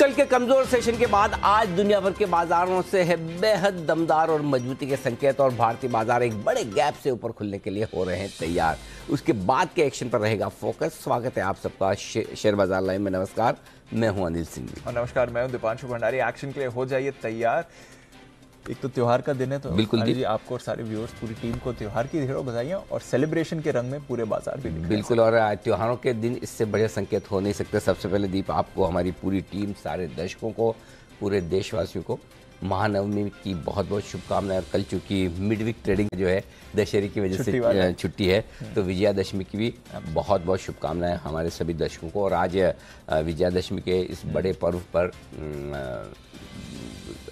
कल के कमजोर सेशन के बाद आज दुनिया भर के बाजारों से है बेहद दमदार और मजबूती के संकेत और भारतीय बाजार एक बड़े गैप से ऊपर खुलने के लिए हो रहे हैं तैयार। उसके बाद के एक्शन पर रहेगा फोकस। स्वागत है आप सबका शेयर बाजार लाइव में। नमस्कार, मैं हूं अनिल सिंह और नमस्कार, मैं हूं दीपांशु भंडारी। एक्शन के लिए हो जाइए तैयार। एक तो त्योहार का दिन है, तो बिल्कुल जी आपको और सारे व्यूअर्स पूरी टीम को त्योहार की ढेरों बधाइयां और सेलिब्रेशन के रंग में पूरे बाजार भी बिल्कुल। और त्योहारों के दिन इससे बड़े संकेत हो नहीं सकते। सबसे पहले दीप आपको, हमारी पूरी टीम, सारे दर्शकों को, पूरे देशवासियों को महानवमी की बहुत बहुत शुभकामनाएं। कल चूंकि मिडवीक ट्रेडिंग जो है दशहरे की वजह से छुट्टी है, तो विजयादशमी की भी बहुत बहुत शुभकामनाएं हमारे सभी दर्शकों को। और आज विजयादशमी के इस बड़े पर्व पर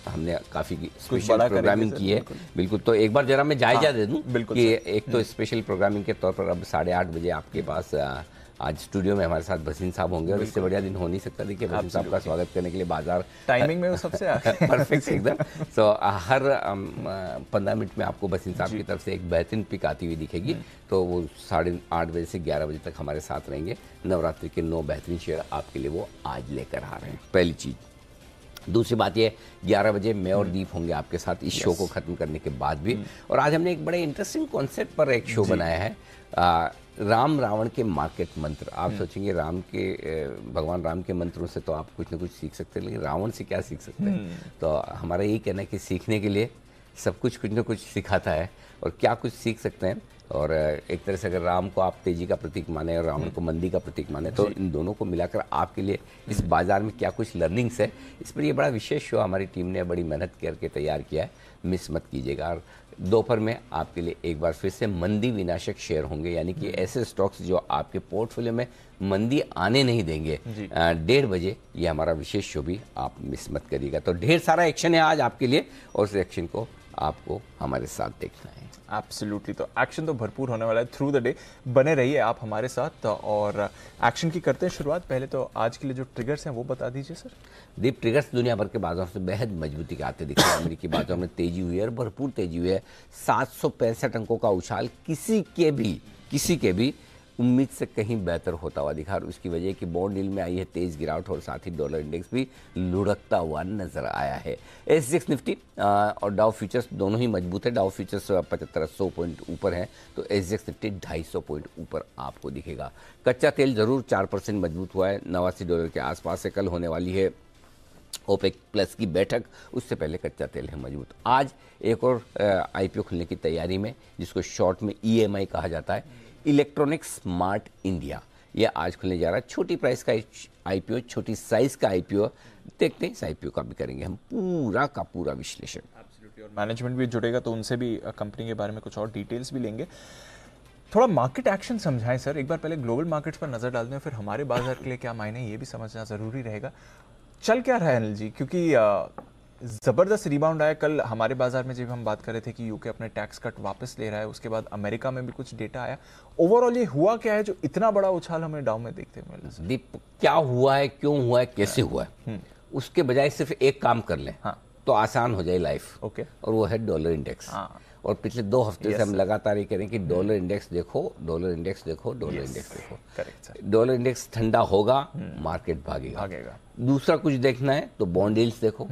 हमने काफी स्पेशल प्रोग्रामिंग की है। बिल्कुल, तो एक बार जरा मैं जायजा दे दूं कि एक तो स्पेशल प्रोग्रामिंग के तौर पर अब 8:30 बजे आपके पास आज स्टूडियो में हमारे साथ भसीन साहब होंगे और इससे बढ़िया दिन हो नहीं सकता। देखिए, भसीन साहब का स्वागत करने के लिए बाजार टाइमिंग में वो सबसे परफेक्ट एकदम। तो हर 15 मिनट में आपको भसीन साहब की तरफ से एक बेहतरीन पिक आती हुई दिखेगी। तो वो 8:30 बजे से 11 बजे तक हमारे साथ रहेंगे। नवरात्रि के 9 बेहतरीन शेयर आपके लिए वो आज लेकर आ रहे हैं, पहली चीज। दूसरी बात ये, 11 बजे मैं और दीप होंगे आपके साथ इस शो को खत्म करने के बाद भी। और आज हमने एक बड़े इंटरेस्टिंग कॉन्सेप्ट पर एक शो बनाया है, राम रावण के मार्केट मंत्र। आप सोचेंगे भगवान राम के मंत्रों से तो आप कुछ ना कुछ सीख सकते हैं, लेकिन रावण से क्या सीख सकते हैं। तो हमारा यही कहना है कि सीखने के लिए सब कुछ ना कुछ सिखाता है, और क्या कुछ सीख सकते हैं। और एक तरह से अगर राम को आप तेजी का प्रतीक माने और रावण को मंदी का प्रतीक माने, तो इन दोनों को मिलाकर आपके लिए इस बाजार में क्या कुछ लर्निंग्स है, इस पर ये बड़ा विशेष शो हमारी टीम ने बड़ी मेहनत करके तैयार किया है। मिस मत कीजिएगा। और दोपहर में आपके लिए एक बार फिर से मंदी विनाशक शेयर होंगे, यानी कि ऐसे स्टॉक्स जो आपके पोर्टफोलियो में मंदी आने नहीं देंगे। 1:30 बजे ये हमारा विशेष शो भी आप मिस मत करिएगा। तो ढेर सारा एक्शन है आज आपके लिए, और उस एक्शन को आपको हमारे साथ देखना है। एब्सोल्युटली, तो एक्शन तो भरपूर होने वाला है थ्रू द डे। बने रहिए आप हमारे साथ और एक्शन की करते हैं शुरुआत। पहले तो आज के लिए जो ट्रिगर्स हैं वो बता दीजिए सर। दीप, ट्रिगर्स दुनिया भर के बाजारों से बेहद मजबूती के आते दिख रहे हैं। अमेरिकी बाजारों में तेजी हुई है, भरपूर तेजी हुई है। 765 अंकों का उछाल किसी के भी उम्मीद से कहीं बेहतर होता हुआ दिखा। और उसकी वजह कि बॉन्ड यील्ड में आई है तेज गिरावट, और साथ ही डॉलर इंडेक्स भी लुढ़कता हुआ नजर आया है। SGX निफ्टी और डाउ फ्यूचर्स दोनों ही मजबूत है। डाउ फ्यूचर्स 7500 पॉइंट ऊपर है, तो SGX निफ्टी 250 पॉइंट ऊपर आपको दिखेगा। कच्चा तेल जरूर 4% मजबूत हुआ है, $89 के आसपास से। कल होने वाली है ओपेक प्लस की बैठक, उससे पहले कच्चा तेल है मजबूत। आज एक और IPO खुलने की तैयारी में, जिसको शॉर्ट में EMI कहा जाता है, इलेक्ट्रॉनिक्स स्मार्ट इंडिया। यह आज खुलने जा रहा है। छोटी प्राइस का IPO, छोटी साइज का IPO। देखते हैं इस IPO का भी करेंगे हम पूरा का पूरा विश्लेषण। और मैनेजमेंट भी जुड़ेगा, तो उनसे भी कंपनी के बारे में कुछ और डिटेल्स भी लेंगे। थोड़ा मार्केट एक्शन समझाएं सर। एक बार पहले ग्लोबल मार्केट्स पर नजर डालते हैं, फिर हमारे बाजार के लिए क्या मायने ये भी समझना जरूरी रहेगा। चल क्या रहा है अनिल जी, क्योंकि जबरदस्त रिबाउंड आया कल हमारे बाजार में। जब हम बात कर रहे थे कि यूके अपने टैक्स कट वापस ले रहा है, उसके बाद अमेरिका में भी कुछ डेटा आया। ओवरऑल ये हुआ क्या है जो इतना बड़ा उछाल हमें डाउन में देखते हैं? दीप, क्या हुआ है, क्यों हुआ है, कैसे हुआ है, उसके बजाय सिर्फ एक काम कर लें तो आसान हो जाए लाइफ। ओके। और वो है डॉलर इंडेक्स। और पिछले 2 हफ्ते से हम लगातार ये कह रहे हैं कि डॉलर इंडेक्स देखो, डॉलर इंडेक्स देखो, डॉलर इंडेक्स देखो। डॉलर इंडेक्स ठंडा होगा, मार्केट भागेगा। दूसरा कुछ देखना है तो बॉन्ड यील्ड्स देखो,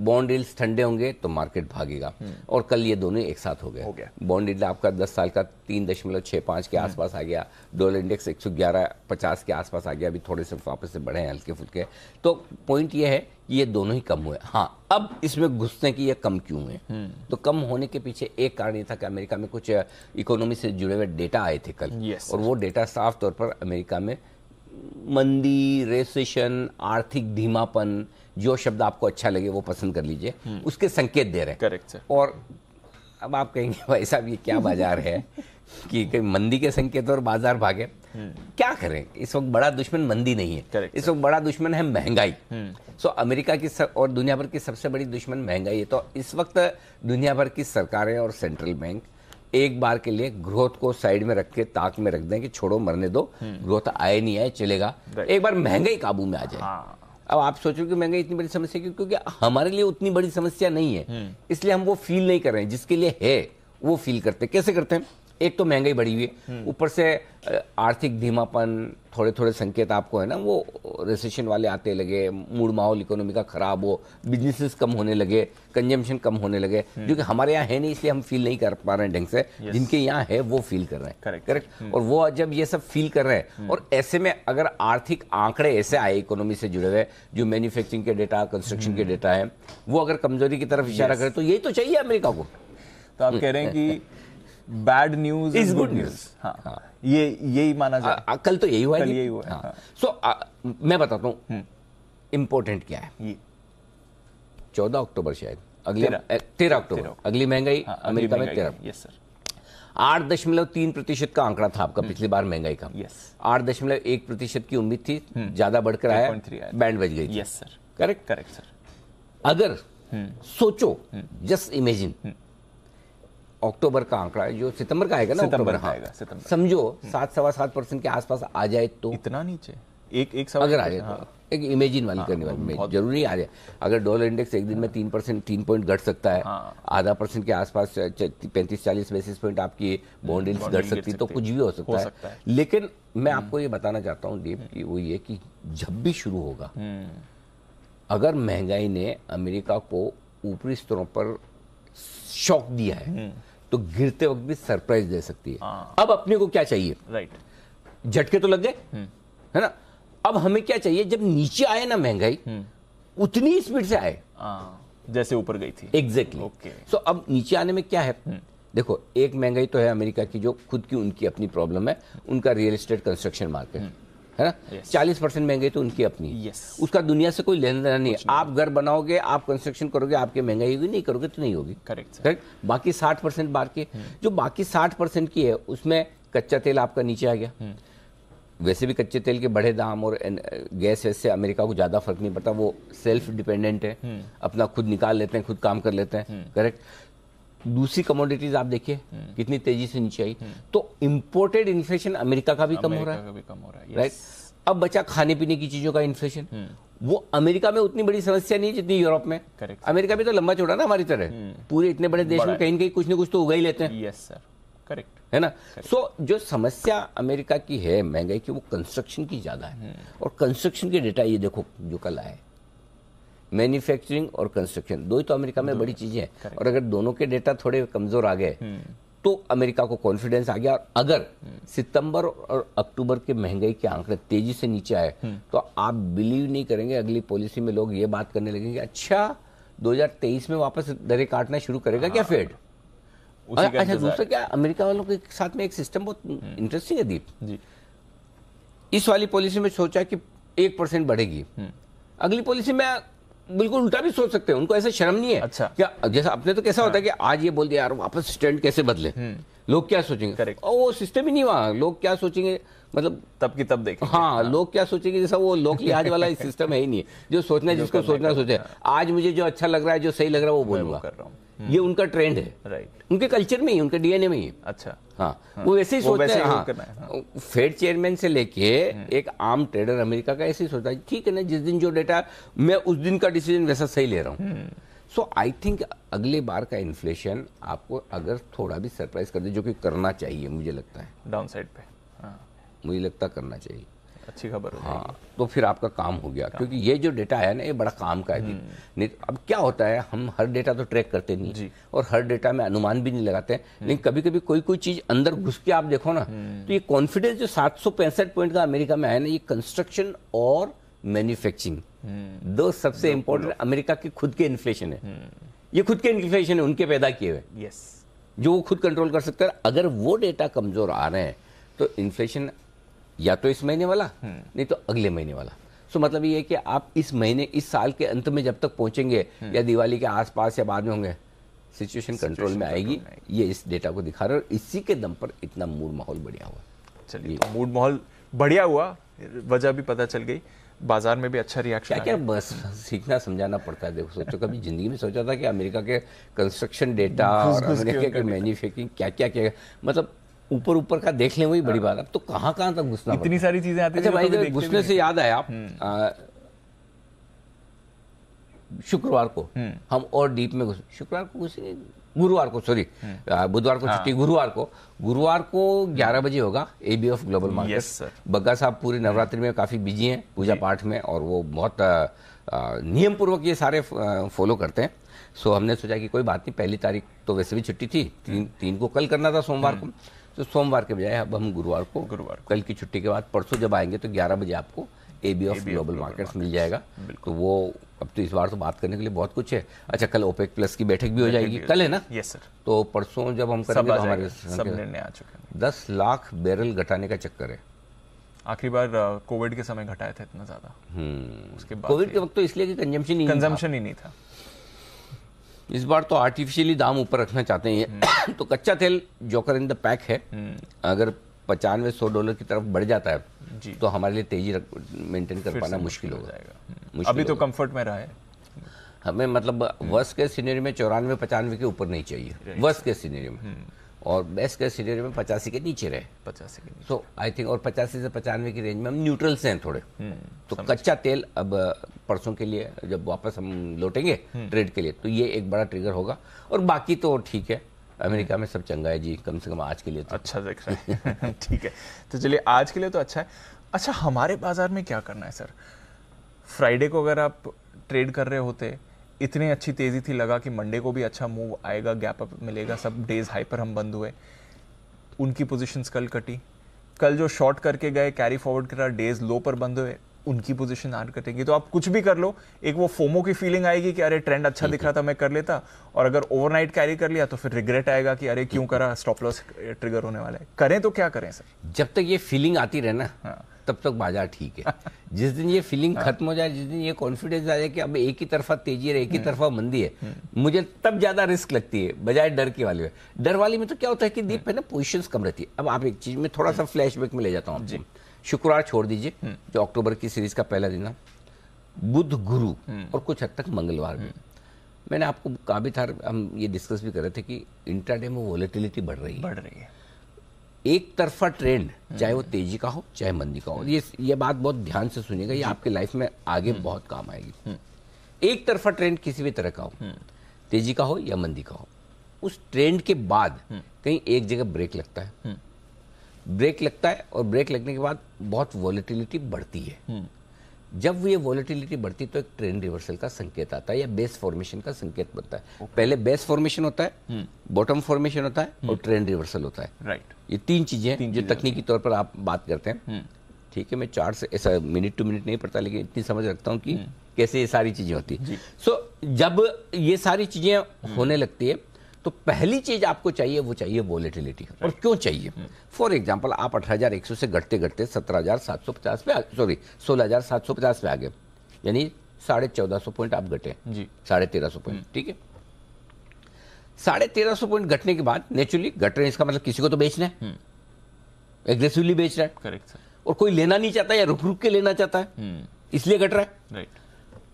बॉन्ड यील्ड्स ठंडे होंगे तो मार्केट भागेगा। और कल ये दोनों एक साथ हो गए। बॉन्ड यील्ड आपका 10 साल का 3.65 के आसपास आ गया। डॉलर इंडेक्स 111.50 के आसपास आ गया। अभी थोड़े से वापस से बढ़े हैं हल्के फुल्के। तो पॉइंट ये है कि ये दोनों ही कम हुए। हाँ, अब इसमें घुसते हैं कि ये कम क्यों हुए। तो कम होने के पीछे एक कारण ये था कि अमेरिका में कुछ इकोनॉमी से जुड़े हुए डेटा आए थे कल। और वो डेटा साफ तौर पर अमेरिका में मंदी, रेसेशन, आर्थिक धीमापन, जो शब्द आपको अच्छा लगे वो पसंद कर लीजिए, उसके संकेत दे रहे हैं। Correct sir. और अब आप कहेंगे भाई साहब ये क्या बाजार है कि मंदी के संकेत और बाजार भागे। क्या करें, इस वक्त बड़ा दुश्मन मंदी नहीं है, इस वक्त बड़ा दुश्मन है महंगाई। सो अमेरिका की और दुनिया भर की सबसे बड़ी दुश्मन महंगाई है। तो इस वक्त दुनिया भर की सरकारें और सेंट्रल बैंक एक बार के लिए ग्रोथ को साइड में रख के ताक में रख दें कि छोड़ो, मरने दो, ग्रोथ आए नहीं आए चलेगा, एक बार महंगाई काबू में आ जाए। अब आप सोचो कि महंगाई इतनी बड़ी समस्या क्यों? क्योंकि हमारे लिए उतनी बड़ी समस्या नहीं है, इसलिए हम वो फील नहीं कर रहे हैं। जिसके लिए है वो फील करते हैं। कैसे करते हैं? एक तो महंगाई बढ़ी हुई है, ऊपर से आर्थिक धीमापन, थोड़े थोड़े संकेत आपको है ना वो रिसेशन वाले आते लगे, मूड माहौल इकोनॉमी का खराब हो, बिजनेसेस कम होने लगे, कंजम्पशन कम होने लगे, जो कि हमारे यहाँ है नहीं इसलिए हम फील नहीं कर पा रहे हैं ढंग से, जिनके यहाँ है वो फील कर रहे हैं। करेक्ट। और वो जब ये सब फील कर रहे हैं और ऐसे में अगर आर्थिक आंकड़े ऐसे आए इकोनॉमी से जुड़े हुए, जो मैन्युफैक्चरिंग के डेटा, कंस्ट्रक्शन के डेटा है, वो अगर कमजोरी की तरफ इशारा करे तो यही तो चाहिए अमेरिका को। तो आप कह रहे हैं कि bad news is good news. हाँ, ये यही माना जाए। कल तो यही हुआ है। कल यही हुआ है। हाँ। सो मैं बताता हूँ इंपॉर्टेंट क्या है। ये 14 अक्टूबर शायद, अगले 13 अक्टूबर अगली महंगाई अमेरिका में 13। Yes sir. 8.3% का आंकड़ा था आपका पिछली बार महंगाई का। 8.1% की उम्मीद थी, ज्यादा बढ़कर आया, बैंड बज गई। Yes sir. Correct sir. अगर सोचो, जस्ट इमेजिन, अक्टूबर का आंकड़ा जो सितंबर का आएगा ना, सितंबर हाँ, आएगा, सितंबर समझो 7-7.25% के आसपास आ जाए तो, इतना नीचे एक सवाल अगर आ जाए तो, एक इमेजिन वाली करने वाली, जरूरी नहीं आ जाए। अगर डॉलर इंडेक्स एक दिन में 3 पॉइंट घट सकता है, आधा % के आसपास 35-40 बेसिस पॉइंट आपकी बॉन्ड यील्ड्स घट सकती है, तो कुछ भी हो सकता है। लेकिन मैं आपको ये बताना चाहता हूँ दीप की वो ये कि जब भी शुरू होगा, अगर महंगाई ने अमेरिका को ऊपरी स्तरों पर शॉक दिया है तो गिरते वक्त भी सरप्राइज दे सकती है। अब अपने को क्या चाहिए? राइट, झटके तो लग गए, है ना। अब हमें क्या चाहिए? जब नीचे आए ना महंगाई, उतनी स्पीड से आए जैसे ऊपर गई थी। एग्जैक्टली। सो अब नीचे आने में क्या है, देखो, एक महंगाई तो है अमेरिका की जो खुद की उनकी अपनी प्रॉब्लम है, उनका रियल एस्टेट कंस्ट्रक्शन मार्केट है ना। 40% महंगाई तो उनकी अपनी, उसका दुनिया से कोई लेना देना नहीं है। आप घर बनाओगे, आप कंस्ट्रक्शन करोगे, आपकी महंगाई होगी, नहीं करोगे तो नहीं होगी। करेक्ट। बाकी 60% बाहर की, जो बाकी 60% की है उसमें कच्चा तेल आपका नीचे आ गया। वैसे भी कच्चे तेल के बढ़े दाम और गैस से अमेरिका को ज्यादा फर्क नहीं पड़ता, वो सेल्फ डिपेंडेंट है, अपना खुद निकाल लेते हैं, खुद काम कर लेते हैं। करेक्ट। दूसरी कमोडिटीज आप देखिए कितनी तेजी से नीचे आई। तो इंपोर्टेड इन्फ्लेशन अमेरिका का भी कम हो रहा है, राइट। अब बचा खाने पीने की चीजों का इन्फ्लेशन, वो अमेरिका में उतनी बड़ी समस्या नहीं जितनी यूरोप में। अमेरिका भी तो लंबा चौड़ा ना हमारी तरह, पूरे इतने बड़े देश में कहीं न कहीं कुछ न कुछ तो उगा ही लेते हैं। यस सर, करेक्ट है ना। सो जो समस्या अमेरिका की है महंगाई की, वो कंस्ट्रक्शन की ज्यादा है। और कंस्ट्रक्शन के डेटा ये देखो जो कल आए, मैन्युफैक्चरिंग और कंस्ट्रक्शन दो ही तो अमेरिका में बड़ी चीजें हैं। और अगर दोनों के डेटा थोड़े कमजोर आ गए तो अमेरिका को कॉन्फिडेंस आ गया। और अगर सितंबर और अक्टूबर के महंगाई के आंकड़े तेजी से नीचे आए तो आप बिलीव नहीं करेंगे, अगली पॉलिसी में लोग ये बात करने लगेंगे, अच्छा 2023 में वापस दरें काटना शुरू करेगा क्या फेड। अच्छा, दूसरा क्या, अमेरिका वालों के साथ में एक सिस्टम बहुत इंटरेस्टिंग है दीप जी। इस वाली पॉलिसी में सोचा कि 1% बढ़ेगी, अगली पॉलिसी में बिल्कुल उल्टा भी सोच सकते हैं, उनको ऐसा शर्म नहीं है। अच्छा, क्या जैसा अपने तो कैसा होता है कि आज ये बोल दिया यार वापस स्टैंड कैसे बदले, लोग क्या सोचेंगे। करेक्ट। और वो सिस्टम ही नहीं वहां, लोग क्या सोचेंगे मतलब तब की तब देखेंगे। हाँ, लोग क्या सोचेंगे, जैसा वो लोक लिहाज वाला सिस्टम है ही नहीं, जो सोचना जिसको सोचना सोचे। आज मुझे जो अच्छा लग रहा है, जो सही लग रहा है वो बोलूंगा, कर रहा हूँ। ये उनका ट्रेंड है, राइट, उनके कल्चर में ही, उनके डीएनए में ही। अच्छा, हाँ, वो वैसे ही सोचते हैं। हाँ, फेड चेयरमैन से लेके एक आम ट्रेडर अमेरिका का ऐसे ही सोचता है, ठीक है ना, जिस दिन जो डेटा मैं उस दिन का डिसीजन वैसा सही ले रहा हूँ। सो आई थिंक अगले बार का इन्फ्लेशन आपको अगर थोड़ा भी सरप्राइज कर दे, जो कि करना चाहिए, मुझे लगता है डाउन साइड पे, मुझे लगता करना चाहिए, अच्छी खबर। हाँ, तो फिर आपका काम हो गया, क्योंकि ये जो डेटा है ना, ये बड़ा काम का है। नहीं, अब क्या होता है, हम हर डेटा तो ट्रैक करते नहीं और हर डेटा में अनुमान भी नहीं लगाते हैं, लेकिन कभी कभी कोई चीज अंदर घुस के आप देखो ना, तो ये कॉन्फिडेंस जो 765 पॉइंट का अमेरिका में आया ना, ये कंस्ट्रक्शन और मैन्युफैक्चरिंग दो सबसे इंपॉर्टेंट अमेरिका के खुद के इन्फ्लेशन है। ये खुद के इन्फ्लेशन है, उनके पैदा किए हुए, जो वो खुद कंट्रोल कर सकते हैं। अगर वो डेटा कमजोर आ रहे हैं तो इन्फ्लेशन या तो इस महीने वाला, नहीं तो अगले महीने वाला। सो मतलब ये है कि आप इस महीने, इस साल के अंत में जब तक पहुंचेंगे या दिवाली के आसपास या बाद में होंगे, सिचुएशन कंट्रोल में आएगी। ये इस डेटा को दिखा रहे, और इसी के दम पर इतना मूड माहौल बढ़िया हुआ। चलिए, तो मूड माहौल बढ़िया हुआ, वजह भी पता चल गई, बाजार में भी अच्छा रिएक्शन। क्या बस सीखना समझाना पड़ता है। देखो, सोचो कभी जिंदगी में सोचा था कि अमेरिका के कंस्ट्रक्शन डेटा और अमेरिका के मैन्युफैक्चरिंग क्या क्या मतलब ऊपर ऊपर का देख लें, वही बड़ी बात। अब तो कहाँ तक घुसना, इतनी सारी चीजें आती हैं। अच्छा भाई, घुसने से याद आया, शुक्रवार को हम और डीप में शुक्रवार को घुसेंगे, गुरुवार को, सॉरी बुधवार को छुट्टी, गुरुवार को 11 बजे होगा AB of global market. Bagga साहब पूरी नवरात्रि में काफी बिजी हैं पूजा पाठ में, और वो बहुत नियम पूर्वक ये सारे फॉलो करते हैं। सो हमने सोचा कि कोई बात नहीं, पहली तारीख तो वैसे भी छुट्टी थी, तीन को कल करना था सोमवार को, तो सोमवार के बजाय अब हम गुरुवार को कल की छुट्टी के बाद परसों जब आएंगे तो 11 बजे आपको एबी ऑफ ग्लोबल मार्केट्स मिल जाएगा। तो वो अब तो इस बार तो बात करने के लिए बहुत कुछ है। अच्छा, कल ओपेक प्लस की बैठक भी हो जाएगी, कल है ना? Yes sir. तो परसों जब हम करेंगे तो हमारे सब निर्णय आ चुके हैं। 10 लाख बैरल घटाने का चक्कर है। आखिरी बार कोविड के समय घटाया था इतना ज्यादा, उसके बाद कोविड के वक्त तो इसलिए कि कंजम्पशन ही नहीं था। इस बार तो आर्टिफिशियली दाम ऊपर रखना चाहते हैं। तो कच्चा तेल जोकर इन द पैक है, अगर $95-100 की तरफ बढ़ जाता है तो हमारे लिए तेजी मेंटेन कर पाना मुश्किल हो जाएगा। अभी तो कंफर्ट में रहा है हमें, मतलब वर्स्ट केस सिनेरियो में 94-95 के ऊपर नहीं चाहिए, वर्स्ट केस सिनेरियो में, और बेस्ट केस सिनेरियो में 85 के नीचे रहे, 85 के नीचे। सो आई थिंक, और 85 से 95 की रेंज में हम न्यूट्रल से हैं थोड़े। तो कच्चा तेल अब परसों के लिए जब वापस हम लौटेंगे ट्रेड के लिए तो ये एक बड़ा ट्रिगर होगा, और बाकी तो ठीक है, अमेरिका में सब चंगा है जी, कम से कम आज के लिए तो अच्छा दिख रहा है। ठीक है, तो चलिए आज के लिए तो अच्छा है। अच्छा, हमारे बाजार में क्या करना है सर? फ्राइडे को अगर आप ट्रेड कर रहे होते, इतनी अच्छी तेजी थी, लगा कि मंडे को भी अच्छा मूव आएगा, गैप अप मिलेगा, सब डेज हाई पर हम बंद हुए, उनकी पोजीशंस कल कटी। कल जो शॉर्ट करके गए कैरी फॉरवर्ड करा, डेज लो पर बंद हुए, उनकी पोजीशन आज कटेगी। तो आप कुछ भी कर लो, एक वो फोमो की फीलिंग आएगी कि अरे ट्रेंड अच्छा दिख रहा था, मैं कर लेता, और अगर ओवरनाइट कैरी कर लिया तो फिर रिग्रेट आएगा कि अरे क्यों करा, स्टॉप लॉस ट्रिगर होने वाला है। करें तो क्या करें सर? जब तक ये फीलिंग आती रहे ना, तब तक बाजार ठीक है। जिस दिन ये फीलिंग खत्म हो जाए, जिस दिन ये कॉन्फिडेंस आ जाए कि अब एक ही तरफा तेजी है, एक ही तरफा मंदी है, मुझे तब ज्यादा रिस्क लगती है बजाय डर की वाली में। डर वाली में तो क्या होता है कि दीप है ना, पोजीशंस कम रहती है। अब आप एक चीज में थोड़ा सा फ्लैशबैक में ले जाता हूँ आपको। शुक्रवार छोड़ दीजिए, जो अक्टूबर की सीरीज का पहला दिन है, बुध, गुरु और कुछ हद तक मंगलवार भी। मैंने आपको कहा भी था, हम ये डिस्कस भी कर रहे थे कि इंट्राडे में वोलेटिलिटी बढ़ रही है। एक तरफा ट्रेंड, चाहे वो तेजी का हो चाहे मंदी का हो, ये बात बहुत ध्यान से सुनिएगा, ये आपके लाइफ में आगे बहुत काम आएगी। एक तरफा ट्रेंड किसी भी तरह का हो, तेजी का हो या मंदी का हो, उस ट्रेंड के बाद कहीं एक जगह ब्रेक लगता है, और ब्रेक लगने के बाद बहुत वॉलेटिलिटी बढ़ती है। जब ये वॉलेटिलिटी बढ़ती तो एक ट्रेंड रिवर्सल का संकेत आता है या बेस फॉर्मेशन का संकेत बनता है। पहले बेस फॉर्मेशन होता है, बॉटम फॉर्मेशन होता है और ट्रेंड रिवर्सल होता है। राइट, ये तीन चीजें जो तकनीकी तौर पर आप बात करते हैं। ठीक है, मैं चार्ट से ऐसा मिनट टू मिनट नहीं पढ़ता, लेकिन इतनी समझ रखता हूँ कि कैसे ये सारी चीजें होती है। सो जब ये सारी चीजें होने लगती है तो पहली चीज आपको चाहिए, वो चाहिए वॉलेटिलिटी। और क्यों चाहिए? फॉर एग्जांपल, आप 18,100 से घटते घटते 17,750 पे, सॉरी 16,750 पे आ गए, यानी 1450 पॉइंट आप घटे जी, 1350 पॉइंट। ठीक है, 1350 पॉइंट घटने के बाद नेचुरली घट रहे हैं, इसका मतलब किसी को तो बेचना है, एग्रेसिवली बेच रहा है। Correct sir. और कोई लेना नहीं चाहता या रुक रुक के लेना चाहता है, इसलिए घट रहा है। राइट।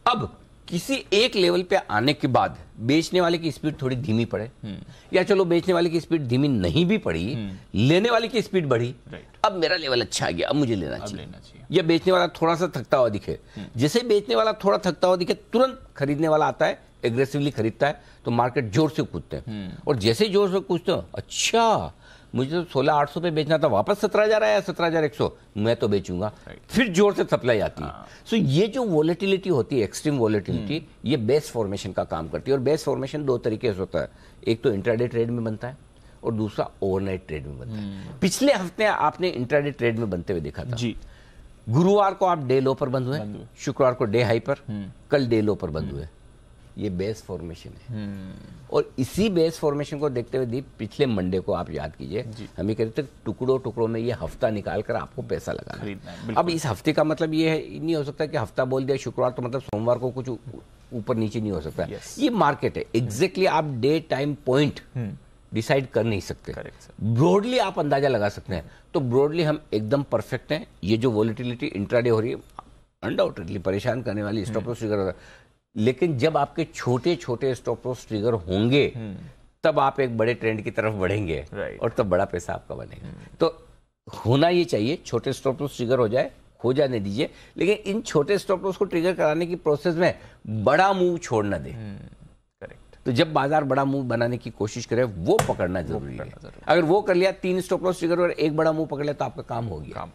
अब किसी एक लेवल पे आने के बाद बेचने वाले की स्पीड थोड़ी धीमी पड़े, या चलो बेचने वाले की स्पीड धीमी नहीं भी पड़ी, लेने वाले की स्पीड बढ़ी, अब मेरा लेवल अच्छा आ गया, अब मुझे लेना चाहिए। या बेचने वाला थोड़ा सा थकता हुआ दिखे, जैसे बेचने वाला थोड़ा थकता हुआ दिखे, तुरंत खरीदने वाला आता है, एग्रेसिवली खरीदता है, तो मार्केट जोर से कूदते हैं। और जैसे ही जोर से कूदते हो, अच्छा मुझे तो 16,800 पे बेचना था, वापस 17,000 आया, 17,100, मैं तो बेचूंगा। फिर जोर से सप्लाई आती है। सो ये जो वोलेटिलिटी होती है, एक्सट्रीम वोलेटिलिटी, ये बेस फॉर्मेशन का काम करती है। और बेस फॉर्मेशन दो तरीके से होता है, एक तो इंट्राडे ट्रेड में बनता है और दूसरा ओवरनाइट ट्रेड में बनता है। पिछले हफ्ते आपने इंट्राडे ट्रेड में बनते हुए देखा था जी। गुरुवार को आप डे लो पर बंद हुए, शुक्रवार को डे हाई पर, कल डे लो पर बंद हुए। ये बेस फॉर्मेशन है। और इसी बेस फॉर्मेशन को देखते हुए दीप, पिछले मंडे को आप याद कीजिए, हम ये कहते थे टुकड़ों टुकड़ों में ये हफ्ता निकाल कर आपको पैसा लगाना है। अब इस हफ्ते का मतलब ये है, नहीं हो सकता कि हफ्ता बोल दिया शुक्रवार तो मतलब सोमवार को कुछ ऊपर नीचे नहीं हो सकता। ये मार्केट है, एग्जैक्टली आप डे टाइम पॉइंट डिसाइड कर नहीं सकते, ब्रॉडली आप अंदाजा लगा सकते हैं। तो ब्रॉडली हम एकदम परफेक्ट हैं। ये जो वॉलेटिलिटी इंट्राडे हो रही है, अनडाउटेडली परेशान करने वाली, स्टॉप लॉस ट्रिगर होता है, लेकिन जब आपके छोटे छोटे स्टॉप लॉस ट्रिगर होंगे तब आप एक बड़े ट्रेंड की तरफ बढ़ेंगे और तब बड़ा पैसा आपका बनेगा। तो होना ये चाहिए, छोटे स्टॉप लॉस ट्रिगर हो जाए हो जाने दीजिए, लेकिन इन छोटे स्टॉप लॉस को ट्रिगर कराने की प्रोसेस में बड़ा मूव छोड़ ना दें। करेक्ट। तो जब बाजार बड़ा मूव बनाने की कोशिश करे वो पकड़ना जरूरी है। अगर वो कर लिया, 3 स्टॉप लॉस ट्रिगर और एक बड़ा मूव पकड़ लिया तो आपका काम हो गया।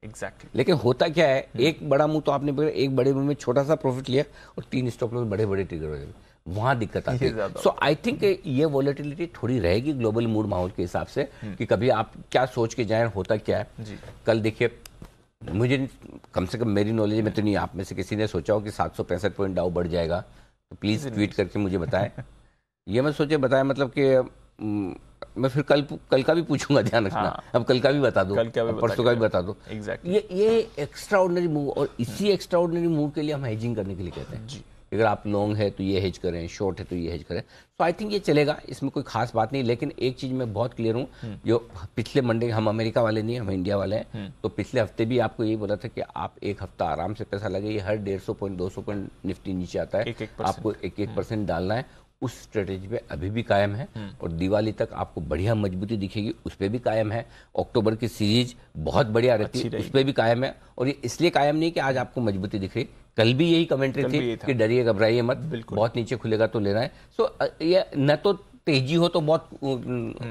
एग्जैक्टली। लेकिन होता क्या है, एक बड़ा मूव तो आपने पकड़ा, एक बड़े मूव में छोटा सा प्रॉफिट लिया और 3 स्टॉप लॉस बड़े बड़े ट्रिगर हो जाएंगे, वहां दिक्कत आती है। सो आई थिंक ये वॉलेटिलिटी थोड़ी रहेगी ग्लोबल मूड माहौल के हिसाब से, कि कभी आप क्या सोच के जाएं, होता क्या है जी। कल देखिए, मुझे कम से कम मेरी नॉलेज में तो नहीं, आप में से किसी ने सोचा हो कि 765 पॉइंट डाउ बढ़ जाएगा तो प्लीज ट्वीट करके मुझे बताएं। ये मत सोचे बताएं मतलब कि मैं फिर कल का भी पूछूंगा, ध्यान रखना। हाँ। अब कल का भी बता दो, परसों का भी बता दो। Exactly. ये एक्स्ट्रा ऑर्डिनरी मूव, और इसी एक्स्ट्रा ऑर्डिनरी मूव के लिए हम हेजिंग करने के लिए कहते हैं जी। अगर आप लॉन्ग है तो ये हेज करें, शॉर्ट है तो ये हेज करें। तो आई थिंक ये चलेगा, इसमें कोई खास बात नहीं। लेकिन एक चीज मैं बहुत क्लियर हूँ, जो पिछले मंडे, हम अमेरिका वाले नहीं, हम इंडिया वाले हैं, तो पिछले हफ्ते भी आपको यही बोला था कि आप एक हफ्ता आराम से पैसा लगाइए, हर 150 पॉइंट 200 पॉइंट निफ्टी नीचे आता है, आपको 1% डालना है। उस स्ट्रेटेजी पे अभी भी कायम है, और दिवाली तक आपको बढ़िया मजबूती दिखेगी, उस पर भी कायम है। अक्टूबर की सीरीज बहुत बढ़िया रहती है, उस पर भी कायम है। और ये इसलिए कायम नहीं कि आज आपको मजबूती दिख रही, कल भी यही कमेंट्री थी कि डरिए घबराइए मत, बहुत नीचे खुलेगा तो लेना है। सो ये न तो तेजी हो तो बहुत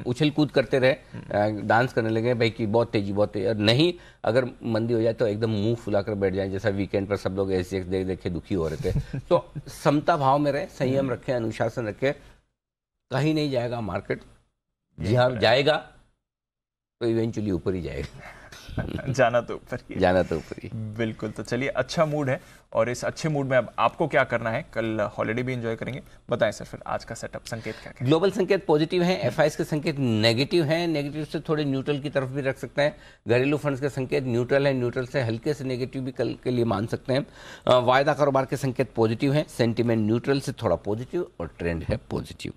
उछल कूद करते रहे, डांस करने लगे भाई कि बहुत तेजी बहुत तेजी, और नहीं अगर मंदी हो जाए तो एकदम मुंह फुलाकर बैठ जाए, जैसा वीकेंड पर सब लोग ऐसे देख देख के दुखी हो रहे थे। तो समता भाव में रहे, संयम रखें, अनुशासन रखें, कहीं नहीं जाएगा मार्केट। जी हाँ, जाएगा तो इवेंचुअली ऊपर ही जाएगा। जाना तो ऊपर ही, जाना तो ऊपर ही। बिल्कुल। तो चलिए, अच्छा मूड है, और इस अच्छे मूड में अब आपको क्या करना है, कल हॉलीडे भी एंजॉय करेंगे। बताएं सर फिर आज का सेटअप, संकेत क्या है? ग्लोबल संकेत पॉजिटिव हैं, एफआईएस के संकेत नेगेटिव हैं, नेगेटिव से थोड़े न्यूट्रल की तरफ भी रख सकते हैं। घरेलू फंड्स के संकेत न्यूट्रल है, न्यूट्रल से हल्के से नेगेटिव भी कल के लिए मान सकते हैं। वायदा कारोबार के संकेत पॉजिटिव हैं, सेंटीमेंट न्यूट्रल से थोड़ा पॉजिटिव, और ट्रेंड है पॉजिटिव।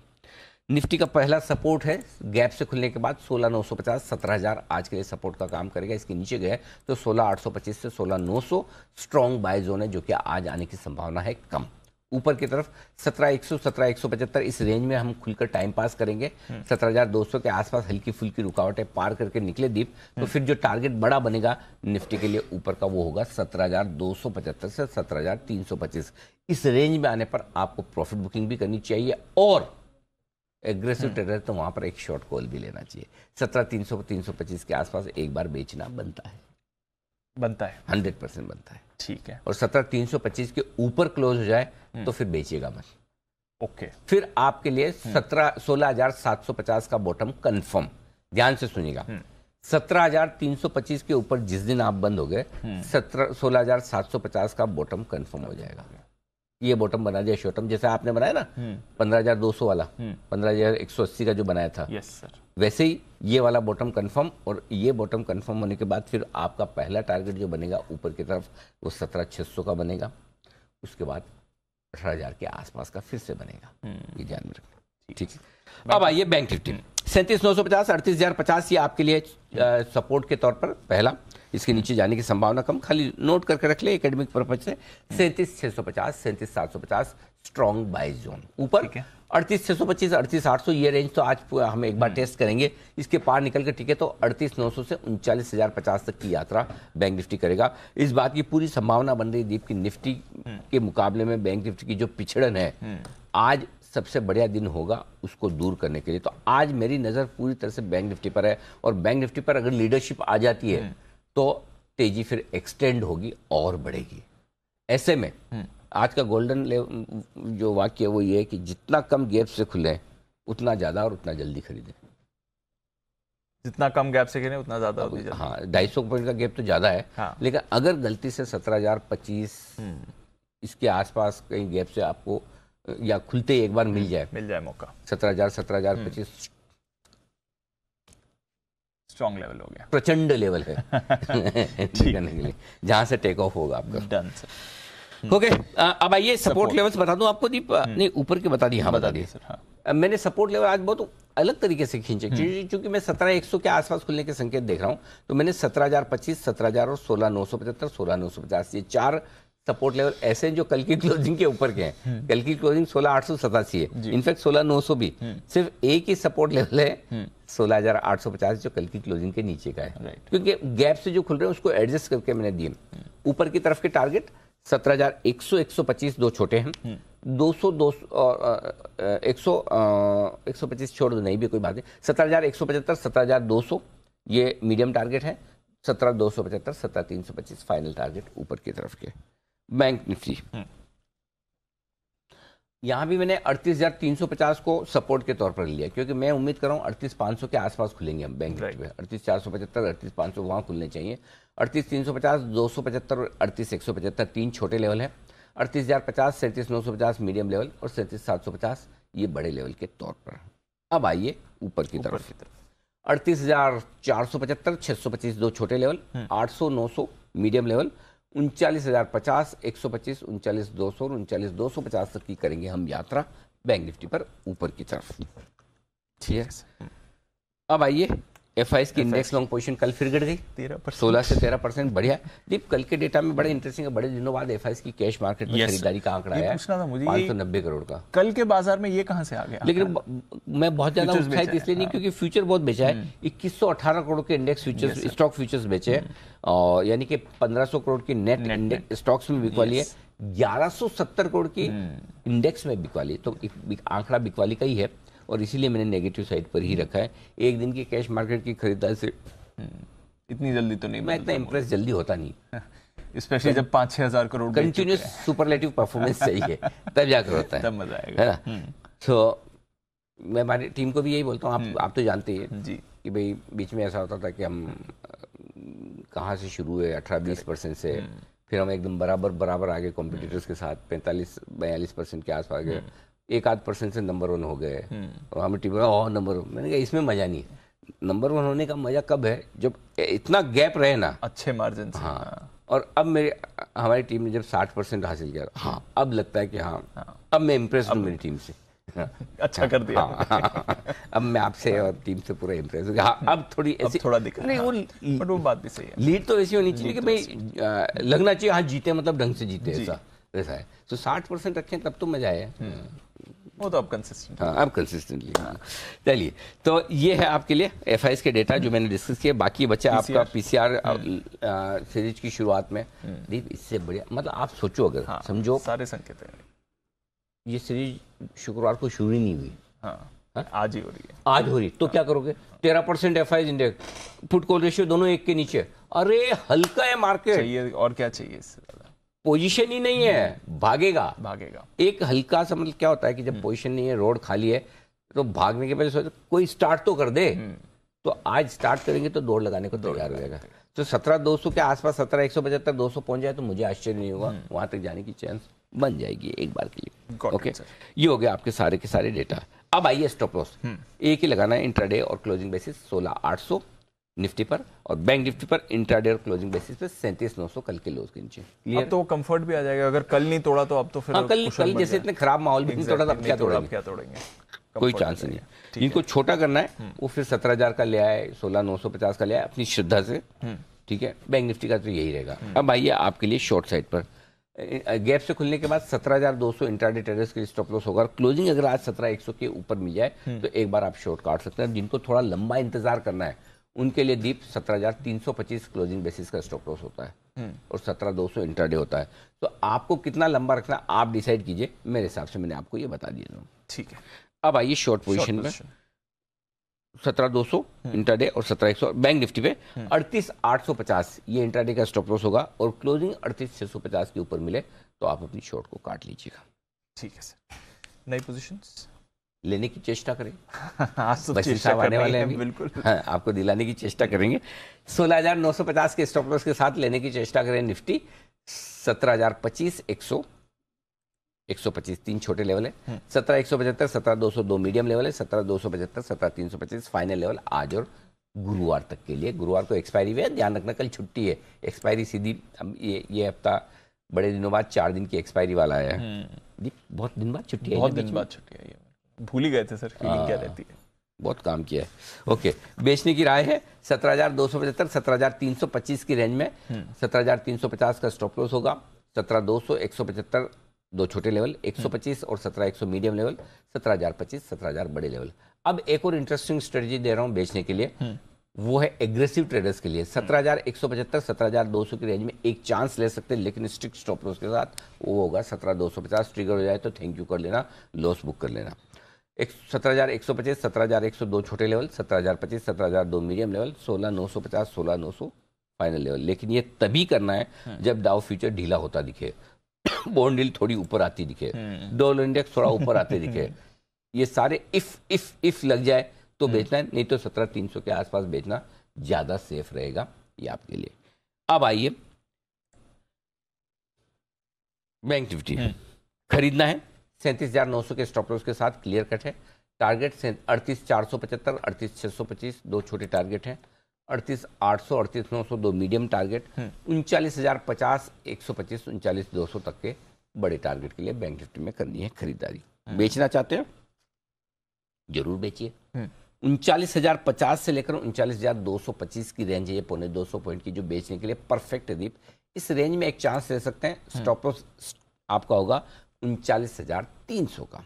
निफ्टी का पहला सपोर्ट है गैप से खुलने के बाद 16,950, 17,000 आज के लिए सपोर्ट का काम करेगा। इसके नीचे गए तो 16,825 से 16,900 स्ट्रॉन्ग बाय जोन है, जो कि आज आने की संभावना है कम। ऊपर की तरफ 17,100, 17,175 इस रेंज में हम खुलकर टाइम पास करेंगे। 17,200 के आसपास हल्की फुल्की रुकावटें पार करके निकले दीप, तो फिर जो टारगेट बड़ा बनेगा निफ्टी के लिए ऊपर का वो होगा 17,275 से 17,325। इस रेंज में आने पर आपको प्रॉफिट बुकिंग भी करनी चाहिए, और एग्रेसिव ट्रेडर तो वहां पर एक शॉर्ट कॉल भी लेना चाहिए। 17,300 325 के आसपास एक बार बेचना बनता है 100% बनता है। ठीक है। और 17,325 के ऊपर क्लोज हो जाए तो फिर बेचिएगा मत। ओके। फिर आपके लिए 16,750 का बॉटम कंफर्म। ध्यान से सुनिएगा, 17,325 के ऊपर जिस दिन आप बंद हो गए 16,750 का बॉटम कंफर्म हो जाएगा। ये बॉटम बना दिया शॉर्टम, जैसे आपने बनाया ना 15,200 वाला, 15,180 का जो बनाया था। Yes sir. वैसे ही ये वाला बॉटम कंफर्म, और ये बॉटम कंफर्म होने के बाद फिर आपका पहला टारगेट जो बनेगा ऊपर की तरफ वो 17,600 का बनेगा। उसके बाद 18,000 के आसपास का फिर से बनेगा, ये ध्यान में रखना। ठीक है। अब आइए बैंक निफ्टी, 37,950, 38,050 ये आपके लिए सपोर्ट के तौर पर पहला। इसके नीचे जाने की संभावना कम, खाली नोट करके रख ले एकेडमिक पर्पज से। 37,650, 37,750 स्ट्रॉन्ग बाय जोन। ऊपर 38,625, 38,800 ये रेंज तो आज हम एक बार टेस्ट करेंगे। इसके पार निकल के ठीक है तो 38,900 से 39,050 तक की यात्रा बैंक निफ्टी करेगा। इस बात की पूरी संभावना बन रही दीप की निफ्टी के मुकाबले में बैंक निफ्टी की जो पिछड़न है, आज सबसे बढ़िया दिन होगा उसको दूर करने के लिए। तो आज मेरी नज़र पूरी तरह से बैंक निफ्टी पर है, और बैंक निफ्टी पर अगर लीडरशिप आ जाती है तो तेजी फिर एक्सटेंड होगी और बढ़ेगी। ऐसे में आज का गोल्डन जो वाक्य है वो ये है कि जितना कम गैप से खुले उतना ज्यादा और उतना जल्दी खरीदें। जितना कम गैप से खरीदें उतना ज्यादा। हाँ, 250 पॉइंट का गैप तो ज्यादा है। हाँ। लेकिन अगर गलती से 17,025 इसके आसपास कहीं गैप से आपको या खुलते ही एक बार मिल जाए मौका, 17,000 17,025 स्ट्रॉन्ग लेवल हो गया, प्रचंड लेवल है करने के लिए, जहां से टेक ऑफ होगा आपका। Done sir. ओके, अब आइए सपोर्ट लेवल्स बता दूं आपको दीप। नहीं, ऊपर के बता दिए। हाँ, बता दिए सर। हाँ। मैंने सपोर्ट लेवल आज बहुत अलग तरीके से खींचे, क्योंकि मैं 17,100 के आसपास खुलने के संकेत देख रहा हूं, तो मैंने 17,025, 17,000 और 16,975, 16,950 ये 4 सपोर्ट लेवल ऐसे हैं जो कल की क्लोजिंग के ऊपर के हैं। कल की क्लोजिंग 16,887 है, इनफैक्ट 16,900 भी। सिर्फ एक ही सपोर्ट लेवल है 16,850 जो कल की क्लोजिंग के नीचे का है, क्योंकि गैप से जो खुल रहे हैं उसको एडजस्ट करके मैंने दिए। ऊपर की तरफ के टारगेट 17,100, 125 दो छोटे हैं, 200, 125 छोड़ दो, नहीं भी कोई बात नहीं, 17,175, 17,200 ये मीडियम टारगेट है, 17,275, 17,325 फाइनल टारगेट ऊपर की तरफ के। बैंक निफ्टी यहाँ भी मैंने 38,350 को सपोर्ट के तौर पर लिया, क्योंकि मैं उम्मीद कर रहा हूँ 38,500 के आसपास खुलेंगे हम बैंक निफ्टी में। 38,475, 38,500 वहाँ खुलने चाहिए। 38,350, 275 और 38,175 तीन छोटे लेवल हैं। 38,050, 37,950 मीडियम लेवल और 37,750 ये बड़े लेवल के तौर पर। अब आइए ऊपर की तरफ। 38,475, 625 दो छोटे लेवल, 800, 900 मीडियम लेवल, 39,050, 125, 39,200 और 39,250 तक की करेंगे हम यात्रा बैंक निफ्टी पर ऊपर की तरफ। ठीक है, अब आइए एफआईएस की इंडेक्स लॉन्ग पोजीशन कल फिर गिर गई 16 से 13%। बढ़िया दीप, कल के डेटा में बड़े इंटरेस्टिंग है, बड़े दिनों बाद एफआईएस की कैश मार्केट में खरीदारी का आंकड़ा आया है 590 करोड़ का। कल के बाजार में ये कहां से आ गया? लेकिन मैं बहुत ज्यादा उत्साहित इसलिए नहीं क्योंकि फ्यूचर बहुत बेचा है। 2118 करोड़ के इंडेक्स फ्यूचर्स, स्टॉक फ्यूचर्स बेचे हैं, और यानी कि 1500 करोड़ की नेट स्टॉक्स में बिकवाली है, 1170 करोड़ की इंडेक्स में बिकवाली, तो आंकड़ा बिकवाली का ही है, और इसीलिए मैंने नेगेटिव साइड पर ही रखा है। एक दिन की कैश मार्केट की खरीदारी से इतनी जल्दी तो नहीं, मैं इतना इंप्रेस जल्दी होता नहीं, स्पेशली जब 5-6 हजार करोड़ कंटिन्यूस सुपरलेटिव परफॉर्मेंस चाहिए तब जाकर होता है, तब मजा आएगा, है ना। तो मैं हमारी टीम को भी यही बोलता हूँ, आप तो जानते हैं जी कि भाई बीच में ऐसा होता था कि हम कहाँ से शुरू हुए 18-20% से, फिर हम एकदम बराबर आगे कॉम्पिटिटर्स के साथ 45-42% के आसपास गए, 1-8% से नंबर 1 हो गए, और हमें टीम नंबर 1। मैंने कहा इसमें मजा नहीं है। नंबर 1 होने का मजा कब है, जब इतना गैप रहे ना, अच्छे मार्जिन से। हाँ, और अब हमारी टीम ने जब 60% हासिल किया, हाँ अब लगता है कि हाँ अब मैं इम्प्रेस हूँ मेरी टीम से। अच्छा कर दिया। अब मैं आपसे और टीम से पूरा इम्प्रेस हूँ। हाँ, अब थोड़ी ऐसी थोड़ा दिखा नहीं, वो बात भी सही है। लीड तो ऐसी होनी चाहिए कि भाई लगना चाहिए हाँ जीते, मतलब ढंग से जीते, ऐसा है। तो 60% रखें तब तो मजा आया, वो तो अब कंसिस्टेंट। हाँ, अब कंसिस्टेंटली। चलिए, तो ये है आपके लिए एफआईएस के डेटा जो मैंने डिस्कस किया। बाकी बच्चा आपका पीसीआर सीरीज की शुरुआत में दीप, इससे बढ़िया मतलब आप सोचो, अगर समझो सारे संकेत हैं, ये सीरीज शुक्रवार को शुरू ही नहीं हुई, आज ही हो रही है, आज हो रही, तो क्या करोगे? 13% FIS index, put call ratio दोनों एक के नीचे, अरे हल्का है मार्केट, चाहिए और क्या चाहिए इससे ज्यादा? पोजीशन ही नहीं है, भागेगा। एक हल्का सा मतलब क्या होता है कि जब पोजीशन नहीं है, रोड खाली है, तो भागने के पहले सोचो कोई स्टार्ट तो कर दे। तो आज स्टार्ट करेंगे तो दौड़ लगाने को तैयार हो जाएगा। तो 17,200 के आसपास, 17,175, 200 पहुंच जाए तो मुझे आश्चर्य नहीं होगा, वहां तक जाने की चांस बन जाएगी एक बार के लिए। ओके, ये हो गया आपके सारे के सारे डेटा। अब आइए स्टॉप लॉस एक ही लगाना है, इंट्राडे और क्लोजिंग बेसिस 16,800 निफ्टी पर, और बैंक निफ्टी पर इंट्राडे और क्लोजिंग बेसिस पे 37,900 कल के लोज के नीचे। अब तो कंफर्ट भी आ जाएगा, अगर कल नहीं तोड़ा तो अब तो फिर कल जैसे इतने खराब माहौल भी नहीं तोड़ा, तब क्या तोड़ेंगे? कोई चांस नहीं। जिनको छोटा करना है वो फिर 17,000 का ले आए, 16,950 का ले आए अपनी श्रद्धा से, ठीक है। बैंक निफ्टी का तो यही रहेगा। अब आइए आपके लिए शॉर्ट साइड पर, गैप से खुलने के बाद 17,200 इंट्राडे ट्रेडर्स के स्टॉप लॉस होगा। क्लोजिंग अगर आज 17,100 के ऊपर मिल जाए तो एक बार आप शॉर्ट काट सकते हैं। जिनको थोड़ा लंबा इंतजार करना है उनके लिए दीप 17,325 क्लोजिंग बेसिस का स्टॉप लॉस होता है और 17,200 इंट्राडे होता है। तो आपको कितना लंबा रखना आप डिसाइड कीजिए, मेरे हिसाब से मैंने आपको ये बता दिया। ठीक है, अब आइए शॉर्ट पोजीशन में 17,200 इंट्राडे और 17,100 बैंक निफ्टी पे 38,850 ये इंट्राडे का स्टॉप लॉस होगा, और क्लोजिंग 38,650 के ऊपर मिले तो आप अपनी शॉर्ट को काट लीजिएगा। ठीक है सर, नई पोजीशंस लेने की चेष्टा करें। आज तो चेष्टा आने वाले हैं, बिल्कुल। हाँ, आपको दिलाने की चेष्टा करेंगे। 16,950 के स्टॉप लॉस के साथ लेने की चेष्टा करें। निफ्टी 17,025, 100, 125 तीन छोटे लेवल है, 17,175, 17,200 दो मीडियम लेवल है, 17,275, 17,325 फाइनल लेवल आज और गुरुवार तक के लिए। गुरुवार को एक्सपायरी है, ध्यान रखना कल छुट्टी है, एक्सपायरी सीधी ये हफ्ता बड़े दिनों बाद 4 दिन की एक्सपायरी वाला है। बहुत दिन बाद छुट्टी है, बहुत दिन बाद छुट्टी है, भूल ही गए थे सर, फीलिंग क्या रहती है। बहुत काम किया है। ओके, बेचने की राय है 17,275, 17,325 की रेंज में 17,350 का स्टॉप लॉस होगा, 17,200, 175 दो छोटे लेवल, 125 और 17,100 मीडियम लेवल, 17,025, 17,000 बड़े लेवल। अब एक और इंटरेस्टिंग स्ट्रेटजी दे रहा हूं बेचने के लिए, वो है एग्रेसिव ट्रेडर्स के लिए। 17,175, 17,200 की रेंज में एक चांस ले सकते हैं, लेकिन स्ट्रिक्ट स्टॉप लॉस के साथ। वो होगा 17,250, ट्रिगर हो जाए तो थैंक यू कर लेना, लॉस बुक कर लेना। 17,125, 17,102 छोटे level, 17,025, 17,002 medium level, 16,950, 16,900 final level. लेकिन ये तभी करना है जब डाउ फ्यूचर ढीला होता दिखे, बॉन्ड डील थोड़ी ऊपर आती दिखे, डॉलर इंडेक्स थोड़ा ऊपर आते दिखे, ये सारे इफ लग जाए तो बेचना है, नहीं तो 17,300 के आसपास बेचना ज्यादा सेफ रहेगा ये आपके लिए। अब आइए बैंक निफ्टी खरीदना है 37,900 के स्टॉप लॉस के साथ, क्लियर कट है। टारगेट 38,475, 38,625 दो छोटे टारगेट हैं, 38,800, 38,900 दो मीडियम टारगेट, 39,050, 125, 39,200 तक के बड़े टारगेट के लिए बैंक निफ्टी में करनी है खरीदारी। बेचना चाहते हैं जरूर बेचिए। 39,050 से लेकर 39,225 की रेंज है, ये 250 पॉइंट की जो बेचने के लिए परफेक्ट है दीप। इस रेंज में एक चांस ले सकते हैं। स्टॉप लॉस आपका होगा 39,300 का।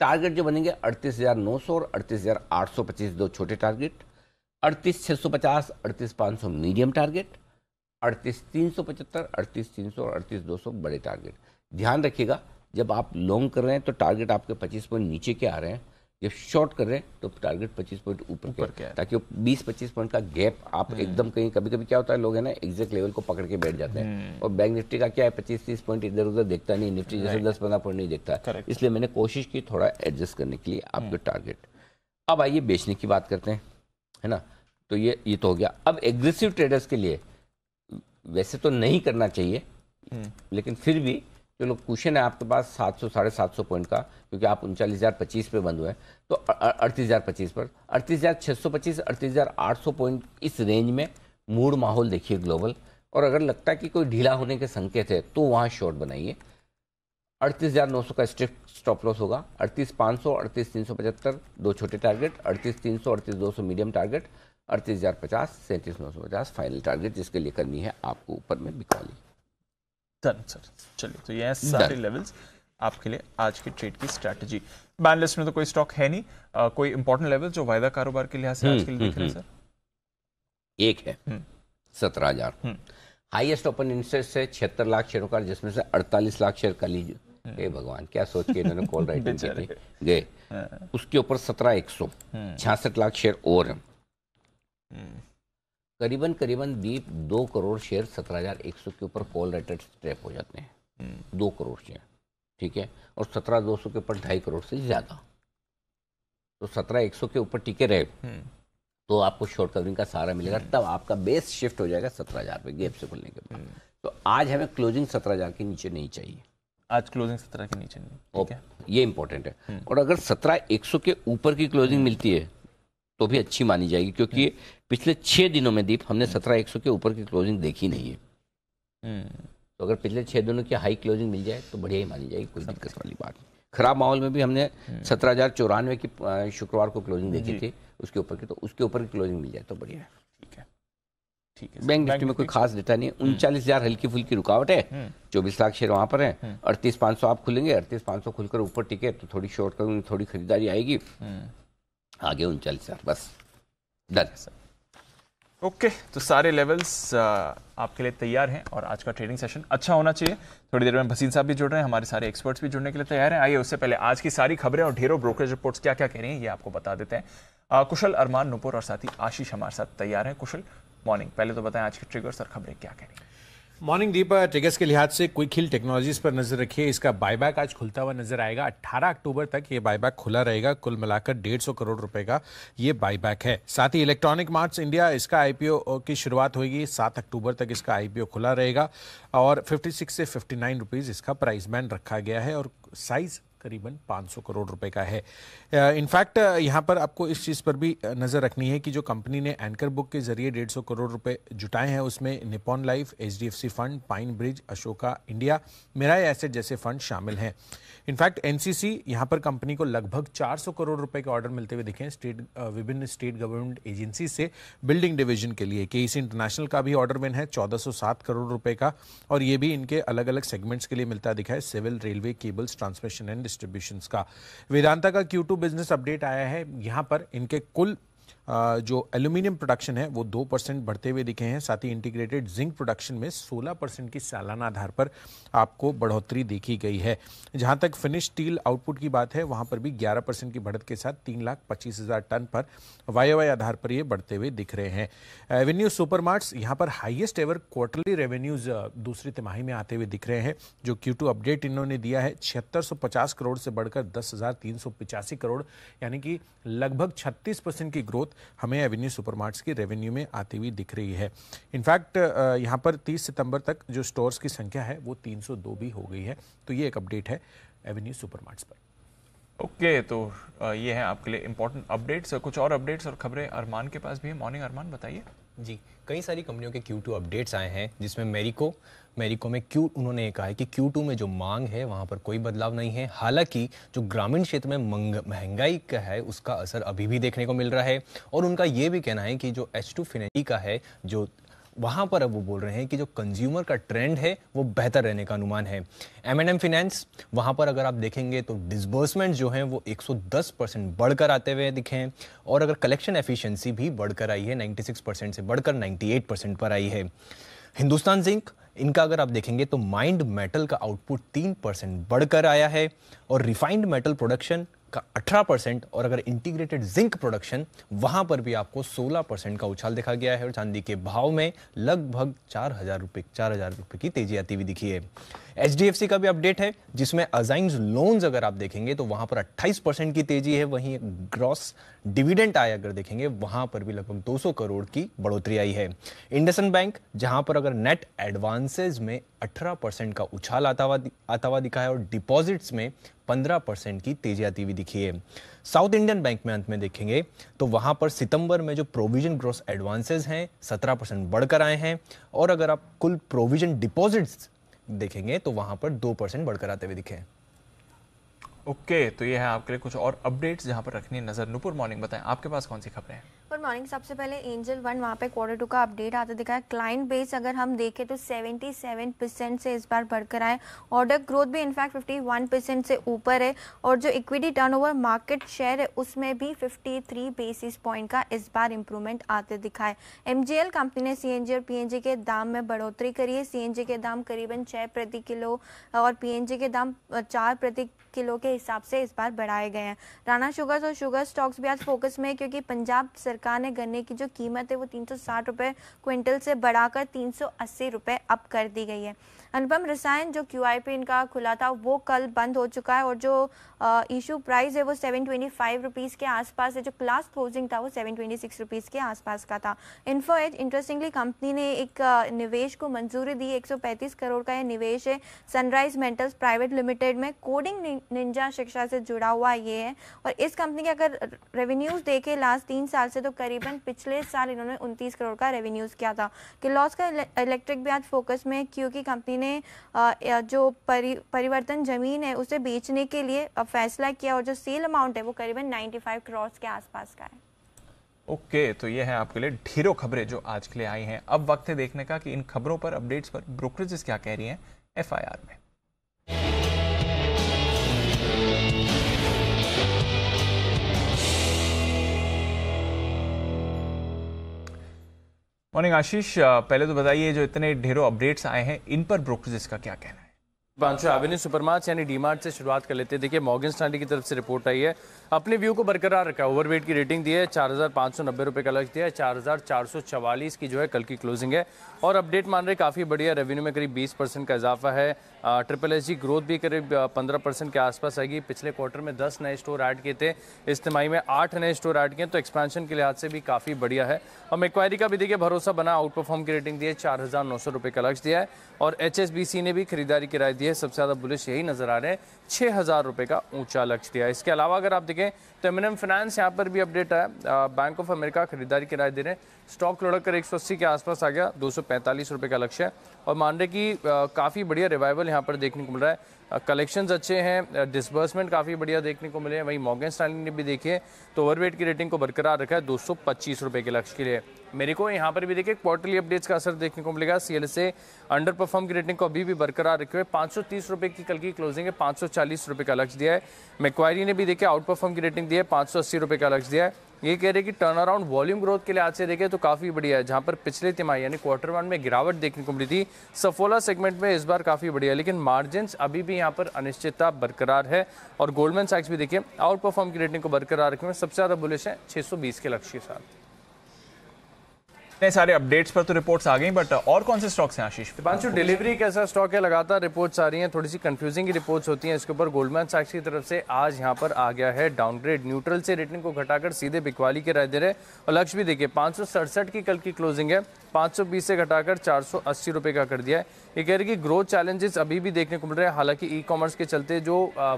टारगेट जो बनेंगे 38,900 और 38,825 दो छोटे टारगेट, 38,650, 38,500 मीडियम टारगेट, 38,375, 38,300 और 38,200 बड़े टारगेट। ध्यान रखिएगा जब आप लॉन्ग कर रहे हैं तो टारगेट आपके 25 पॉइंट नीचे के आ रहे हैं, जब शॉर्ट कर रहे हैं तो टारगेट 25 पॉइंट ऊपर के, ताकि 20-25 पॉइंट का गैप आप एकदम कहीं, कभी कभी क्या होता है लोग है ना एग्जैक्ट लेवल को पकड़ के बैठ जाते हैं, और बैंक निफ्टी का क्या है 25-30 पॉइंट इधर उधर देखता नहीं, निफ्टी जैसे 10-15 पॉइंट नहीं देखता, इसलिए मैंने कोशिश की थोड़ा एडजस्ट करने के लिए आपके टारगेट। अब आइए बेचने की बात करते हैं, है ना। तो ये तो हो गया। अब एग्रेसिव ट्रेडर्स के लिए वैसे तो नहीं करना चाहिए, लेकिन फिर भी चलो क्वेश्चन है आपके पास 700 750 पॉइंट का, क्योंकि आप 39,025 पे बंद हुए हैं, तो 38,025 पर 38,625, 38,800 पॉइंट इस रेंज में मूड माहौल देखिए ग्लोबल, और अगर लगता है कि कोई ढीला होने के संकेत है तो वहां शॉर्ट बनाइए। 38,900 का स्ट्रिक्ट स्टॉप लॉस होगा, 38,500, 38,375 दो छोटे target, 38,300, 38,200 medium target, 38,050, 37,950 final target, जिसके लिए करनी है आपको ऊपर में बिकवाली। Done sir. चलिए तो ये सारे लेवल्स आपके लिए आज की ट्रेड की स्ट्रैटेजी। बैन लिस्ट में तो कोई स्टॉक है नहीं, कोई इंपॉर्टेंट लेवल जो वायदा कारोबार के लिहाज से आज के लिए दिख रहे हैं सर? एक है 17,000, हाईएस्ट ओपन इंटरेस्ट है 76 लाख शेयरों का, जिसमें से 48 लाख शेयर कल ही हे भगवान क्या सोच के इन्होंने कॉल राइटिंग की थी गए। उसके ऊपर 17,100 66 लाख शेयर और है, करीबन दीप 2 करोड़ शेयर 17,100 के ऊपर कॉल राइटर ट्रैप हो जाते हैं। 2 करोड़ शेयर, ठीक है, और 17,200 के ऊपर 2.5 करोड़ से ज्यादा, तो 17,100 के ऊपर टिके रहे तो आपको शॉर्ट कवरिंग का सहारा मिलेगा, तब आपका बेस शिफ्ट हो जाएगा 17,000 पे गैप से खुलने के बाद। तो आज हमें क्लोजिंग 17,000 के नीचे नहीं चाहिए, आज क्लोजिंग 17 के नीचे नहीं, ठीक है, ये इंपॉर्टेंट है। और अगर 17,100 के ऊपर की क्लोजिंग मिलती है तो भी अच्छी मानी जाएगी, क्योंकि पिछले 6 दिनों में दीप हमने 17,100 के ऊपर की क्लोजिंग देखी नहीं है। तो अगर पिछले 6 दिनों की हाई क्लोजिंग मिल जाए तो बढ़िया ही मानी जाएगी, कोई दिक्कत वाली बात नहीं। खराब माहौल में भी हमने 17,094 की शुक्रवार को क्लोजिंग देखी थी, उसके ऊपर की, तो उसके ऊपर की क्लोजिंग मिल जाए तो बढ़िया है। ठीक है, ठीक है। बैंक निफ्टी में कोई खास डेटा नहीं है, 39,000 हल्की फुल्की रुकावट है, 24 लाख शेयर वहां पर है, 38,500 आप खुलेंगे, 38,500 खुलकर ऊपर टिके तो थोड़ी शॉर्ट करूंगी, थोड़ी खरीदारी आएगी, आगे 39,000 बस डन। ओके, तो सारे लेवल्स आपके लिए तैयार हैं और आज का ट्रेडिंग सेशन अच्छा होना चाहिए। थोड़ी देर में भसीन साहब भी जुड़ रहे हैं, हमारे सारे एक्सपर्ट्स भी जुड़ने के लिए तैयार हैं। आइए उससे पहले आज की सारी खबरें और ढेरों ब्रोकरेज रिपोर्ट्स क्या क्या कह रही हैं ये आपको बता देते हैं। कुशल, अरमान, नुपुर और साथी आशीष हमारे साथ तैयार हैं। कुशल, मॉर्निंग, पहले तो बताएं आज के ट्रिगर्स और खबरें क्या कह रही हैं। मॉर्निंग दीप, ट्रिगर्स के लिहाज से क्विक हिल टेक्नोलॉजीज पर नजर रखिए, इसका बायबैक आज खुलता हुआ नजर आएगा। 18 अक्टूबर तक ये बायबैक खुला रहेगा, कुल मिलाकर 150 करोड़ रुपए का ये बायबैक है। साथ ही इलेक्ट्रॉनिक मार्ट्स इंडिया, इसका आईपीओ की शुरुआत होगी, 7 अक्टूबर तक इसका आईपीओ खुला रहेगा और 56 से 59 रुपीज इसका प्राइस बैंड रखा गया है और साइज करीबन 500 करोड़ रुपए का है। इनफैक्ट यहाँ पर आपको इस चीज़ पर भी नज़र रखनी है कि जो कंपनी ने एंकर बुक के जरिए 150 करोड़ रुपए जुटाए हैं, उसमें Nippon Life, HDFC fund, Pine Bridge, Ashoka India, Mirae asset जैसे फंड शामिल हैं। इनफैक्ट एनसीसी यहाँ पर कंपनी को लगभग 400 करोड़ रुपए के ऑर्डर मिलते हुए दिखे विभिन्न स्टेट गवर्नमेंट एजेंसी से बिल्डिंग डिवीजन के लिए। केईसी इंटरनेशनल का भी ऑर्डर विन है 1407 करोड़ रुपए का, और ये भी इनके अलग अलग सेगमेंट्स के लिए मिलता दिखा है, civil, railway, cables, transmission and distribution का। वेदांता का Q2 बिजनेस अपडेट आया है। यहाँ पर इनके कुल जो एल्यूमिनियम प्रोडक्शन है वो 2% बढ़ते हुए दिखे हैं। साथ ही इंटीग्रेटेड जिंक प्रोडक्शन में 16% की सालाना आधार पर आपको बढ़ोतरी देखी गई है। जहां तक फिनिश स्टील आउटपुट की बात है, वहां पर भी 11% की बढ़त के साथ 3,25,000 टन पर YOY आधार पर ये बढ़ते हुए दिख रहे हैं। एवेन्यू सुपरमार्ट्स यहाँ पर हाईएस्ट एवर क्वार्टरली रेवेन्यूज दूसरी तिमाही में आते हुए दिख रहे हैं। जो Q2 अपडेट इन्होंने दिया है 7650 करोड़ से बढ़कर 10,385 करोड़, यानी कि लगभग 36% की ग्रोथ हमें एवेन्यू सुपरमार्ट्स की रेवेन्यू में आती हुई दिख रही है। इनफैक्ट यहाँ पर 30 सितंबर तक जो स्टोर्स की संख्या है वो 302 भी हो गई है। तो ये एक अपडेट है एवेन्यू सुपरमार्ट्स पर। ओके, तो ये है आपके लिए इंपॉर्टेंट अपडेट्स। कुछ और अपडेट्स और खबरें अरमान के पास भी है। मॉर्निंग अरमान, बताइए। जी, कई सारी कंपनियों के Q2 अपडेट्स आए हैं, जिसमें मेरिको में उन्होंने कहा है कि Q2 में जो मांग है वहां पर कोई बदलाव नहीं है। हालांकि जो ग्रामीण क्षेत्र में महंगाई का है उसका असर अभी भी देखने को मिल रहा है, और उनका ये भी कहना है कि जो H2 फिनिटी का है, जो वहां पर अब वो बोल रहे हैं कि जो कंज्यूमर का ट्रेंड है वो बेहतर रहने का अनुमान है। M&M फाइनेंस, वहां पर अगर आप देखेंगे तो डिसबर्समेंट जो है वो 110% बढ़कर आते हुए दिखे हैं, और अगर कलेक्शन एफिशिएंसी भी बढ़कर आई है, 96% से बढ़कर 98% पर आई है। हिंदुस्तान जिंक, इनका अगर आप देखेंगे तो माइंड मेटल का आउटपुट 3% बढ़कर आया है, और रिफाइंड मेटल प्रोडक्शन का 18%, और अगर इंटीग्रेटेड जिंक प्रोडक्शन वहां पर भी आपको 16% का उछाल देखा गया है, और चांदी के भाव में लगभग 4,000 रुपए की तेजी आती हुई दिखी है। HDFC का भी अपडेट है, जिसमें अजाइंस लोन्स अगर आप देखेंगे तो वहां पर 28% की तेजी है। वहीं ग्रॉस डिविडेंड आय अगर देखेंगे वहां पर भी लगभग 200 करोड़ की बढ़ोतरी आई है। इंडसइंड बैंक, जहां पर अगर नेट एडवांसेस में 18% का उछाल आता हुआ दिखा है, और डिपॉजिट्स में 15% की तेजी आती हुई दिखी है। साउथ इंडियन बैंक में अंत में देखेंगे तो वहां पर सितंबर में जो प्रोविजन ग्रॉस एडवांसेस हैं 17% बढ़कर आए हैं, और अगर आप कुल प्रोविजन डिपॉजिट्स देखेंगे तो वहां पर 2% बढ़कर आते हुए दिखे हैं। ओके, तो ये है आपके लिए कुछ और अपडेट्स जहां पर रखनी है नजर। नुपुर, मॉर्निंग, बताएं आपके पास कौन सी खबरें हैं? Good morning. सबसे पहले एंजल वन, वहाँ पे Q2 का अपडेट आता दिखा है। क्लाइंट बेस अगर हम देखें तो 77% से इस बार बढ़कर आए। ऑर्डर ग्रोथ भी इनफैक्ट 51% से ऊपर है, और जो इक्विटी टर्नओवर मार्केट शेयर है उसमें भी 53 बेसिस पॉइंट का इस बार इंप्रूवमेंट आते दिखा है। MGL कंपनी ने CNG और PNG के दाम में बढ़ोतरी करी है। CNG के दाम करीबन 6 प्रति किलो और PNG के दाम 4 प्रति किलो के हिसाब से इस बार बढ़ाए गए हैं। राणा शुगर्स और शुगर स्टॉक्स भी आज फोकस में है, क्योंकि पंजाब सरकार ने गन्ने की जो कीमत है वो 360 रुपए क्विंटल से बढ़ाकर 380 रुपए अप कर दी गई है। अनुपम रसायन, जो QIP इनका खुला था वो कल बंद हो चुका है, और जो इशू प्राइस है वो 725 रुपीज़ के आसपास है। जो क्लास क्लोजिंग था वो 726 रुपीज़ के आसपास का था। इन्फो एज, इंटरेस्टिंगली कंपनी ने एक निवेश को मंजूरी दी। 135 करोड़ का यह निवेश है सनराइज मेटल्स प्राइवेट लिमिटेड में। कोडिंग निंजा शिक्षा से जुड़ा हुआ ये है, और इस कंपनी के अगर रेवेन्यूज देखें लास्ट 3 साल से तो करीबन पिछले साल इन्होंने 29 करोड़ का रेवेन्यूज किया था। किलॉस का इलेक्ट्रिक भी आज फोकस में, क्योंकि कंपनी ने जो परिवर्तन जमीन है उसे बेचने के लिए फैसला किया, और जो सेल अमाउंट है वो करीबन 95 करोड़ के आसपास का है। ओके, तो ये है आपके लिए ढेरों खबरें जो आज के लिए आई हैं। अब वक्त है देखने का कि इन खबरों पर, अपडेट्स पर ब्रोकरेजेस क्या कह रही हैं FIR में। मॉर्निंग आशीष, पहले तो बताइए जो इतने ढेरों अपडेट्स आए हैं इन पर ब्रोकरेजेस का क्या कहना है? पांचों एवेन्यू सुपरमार्ट्स यानी डीमार्ट से शुरुआत कर लेते हैं। देखिए, मॉर्गन स्टैनली की तरफ से रिपोर्ट आई है, अपने व्यू को बरकरार रखा है। ओवरवेट की रेटिंग दी है, 4,590 रुपये का लक्ष्य दिया है, 4,444 की जो है कल की क्लोजिंग है, और अपडेट मान रहे काफ़ी बढ़िया। रेवेन्यू में करीब 20% का इजाफा है। SSSG ग्रोथ भी करीब 15% के आसपास आएगी। पिछले क्वार्टर में 10 नए स्टोर ऐड किए थे, इस तिमाही में 8 नए स्टोर ऐड किए, तो एक्सपेंशन के लिहाज से भी काफ़ी बढ़िया है। और मैक्वायरी का भी देखिए भरोसा बना, आउट परफॉर्म की रेटिंग दी है, 4,900 रुपये का लक्ष्य दिया है, और HSBC ने भी खरीदारी की राय दी है, है, सबसे ज़्यादा बुलिश यही नज़र आ रहे हैं, 6,000 रुपये का ऊंचा लक्ष्य दिया है। इसके अलावा अगर आप देखें तो M&M फाइनेंस यहाँ पर भी अपडेट आया, बैंक ऑफ अमेरिका खरीदारी की राय दे रहे हैं, स्टॉक लुढ़क कर 180 के आसपास आ गया, 245 रुपये का लक्ष्य है और मान रहे कि काफ़ी बढ़िया रिवाइवल यहाँ पर देखने को मिल रहा है। कलेक्शंस अच्छे हैं, डिसबर्समेंट काफ़ी बढ़िया देखने को मिले हैं। वहीं मॉर्गन स्टैनली ने भी देखिए तो ओवरवेट की रेटिंग को बरकरार रखा है 225 रुपये के लक्ष्य के लिए। मेरे को यहाँ पर भी देखिए क्वार्टरली अपडेट्स का असर देखने को मिलेगा। CLSA अंडर परफॉर्म की रेटिंग को अभी भी बरकरार रखे हुए 530 रुपये की कल की क्लोजिंग है, 540 रुपये का लक्ष्य दिया है। मैक्वायरी ने भी देखिए आउट परफॉर्म की रेटिंग दी है, 580 रुपये का लक्ष्य दिया है। ये कह रहे कि टर्न अराउंड वॉल्यूम ग्रोथ के लिए आज से देखें तो काफ़ी बढ़िया है, जहां पर पिछले तिमाही यानी Q1 में गिरावट देखने को मिली थी। सफोला सेगमेंट में इस बार काफ़ी बढ़िया है, लेकिन मार्जिन्स अभी भी यहां पर अनिश्चितता बरकरार है। और गोल्डमैन सैक्स भी देखिए आउट परफॉर्म की रेटिंग को बरकरार रखे हुए सबसे ज़्यादा बुलिश है 620 के लक्ष्य के साथ। इतने सारे अपडेट्स पर तो रिपोर्ट्स आ गई, बट और कौन से स्टॉक्स हैं आशीष? पांचू डिलीवरी कैसा स्टॉक है, लगातार रिपोर्ट्स आ रही हैं, थोड़ी सी कंफ्यूजिंग की रिपोर्ट्स होती हैं इसके ऊपर। गोल्डमैन सैक्स की तरफ से आज यहां पर आ गया है डाउनग्रेड, न्यूट्रल से रेटिंग को घटाकर सीधे बिकवाली के राय दे रहे और लक्ष्य भी देखिए 567 की कल की क्लोजिंग है, 520 से घटाकर 480 रुपये का कर दिया है। ये कह रहे कि ग्रोथ चैलेंजेस अभी भी देखने को मिल रहे हैं, हालांकि ई कॉमर्स के चलते जो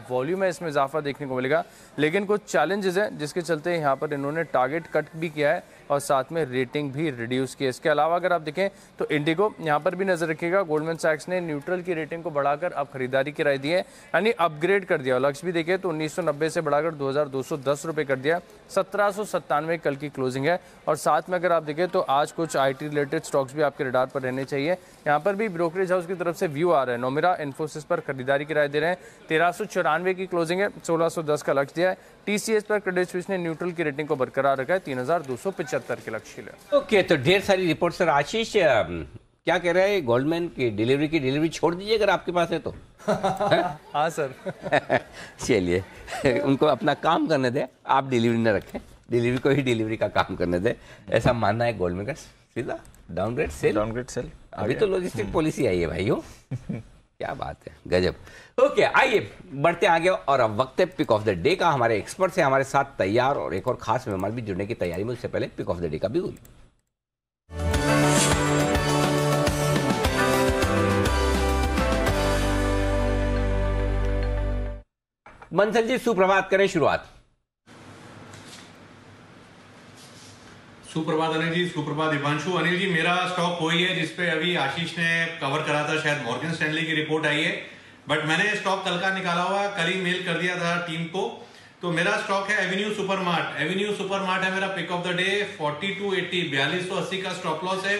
वॉल्यूम है इसमें इजाफा देखने को मिलेगा, लेकिन कुछ चैलेंजेस हैं जिसके चलते यहाँ पर इन्होंने टारगेट कट भी किया है और साथ में रेटिंग भी रिड्यूस की है। इसके अलावा अगर आप देखें तो इंडिगो यहाँ पर भी नजर रखिएगा, गोल्डमैन सैक्स ने न्यूट्रल की रेटिंग को बढ़ाकर अब खरीदारी की राय दी है, यानी अपग्रेड कर दिया। लक्ष्य भी देखें तो 1990 से बढ़ाकर 2210 रुपये कर दिया, 1797 कल की क्लोजिंग है। और साथ में अगर आप देखें तो आज कुछ IT रिलेटेड स्टॉक्स भी आपके रडार पर रहने चाहिए। यहाँ पर भी ब्रोकरेज हाउस की तरफ से व्यू आ रहा है, नोमिरा इन्फोसिस पर खरीदारी की राय दे रहे हैं, 1394 की क्लोजिंग है, 1610 का लक्ष्य दिया है। TCS पर क्रेडिट स्विस ने न्यूट्रल की रेटिंग को बरकरार रखा है, 3275 के लक्ष्य लिए। ओके, तो ढेर सारी रिपोर्ट। सर आशीष क्या कह रहे हैं, गोल्डमैन की डिलीवरी छोड़ दीजिए अगर आपके पास है तो। हाँ सर। चलिए उनको अपना काम करने दे, आप डिलीवरी न रखें, डिलीवरी को ही डिलीवरी का काम करने दे, ऐसा मानना है गोल्डमैन का। सीधा डाउनग्रेड सेल अभी तो लॉजिस्टिक पॉलिसी आई है भाइयों। क्या बात है, गजब। ओके, आइए बढ़ते आगे और अब वक्त है पिक ऑफ द डे का। हमारे एक्सपर्ट्स हैं हमारे साथ तैयार और एक और खास मेहमान भी जुड़ने की तैयारी में। उससे पहले पिक ऑफ द डे का भी हुई। बंसल जी सुप्रभात, करें शुरुआत। सुप्रभात अनिल जी, सुप्रभात दिवांशु। अनिल जी, मेरा स्टॉक वही है जिसपे अभी आशीष ने कवर करा था, शायद मॉर्गन स्टैनली की रिपोर्ट आई है, बट मैंने स्टॉक कल का निकाला हुआ, कल ही मेल कर दिया था टीम को। तो मेरा स्टॉक है एवेन्यू सुपरमार्ट। एवेन्यू सुपरमार्ट है मेरा पिक ऑफ द डे। 4280 4280 का स्टॉप लॉस है,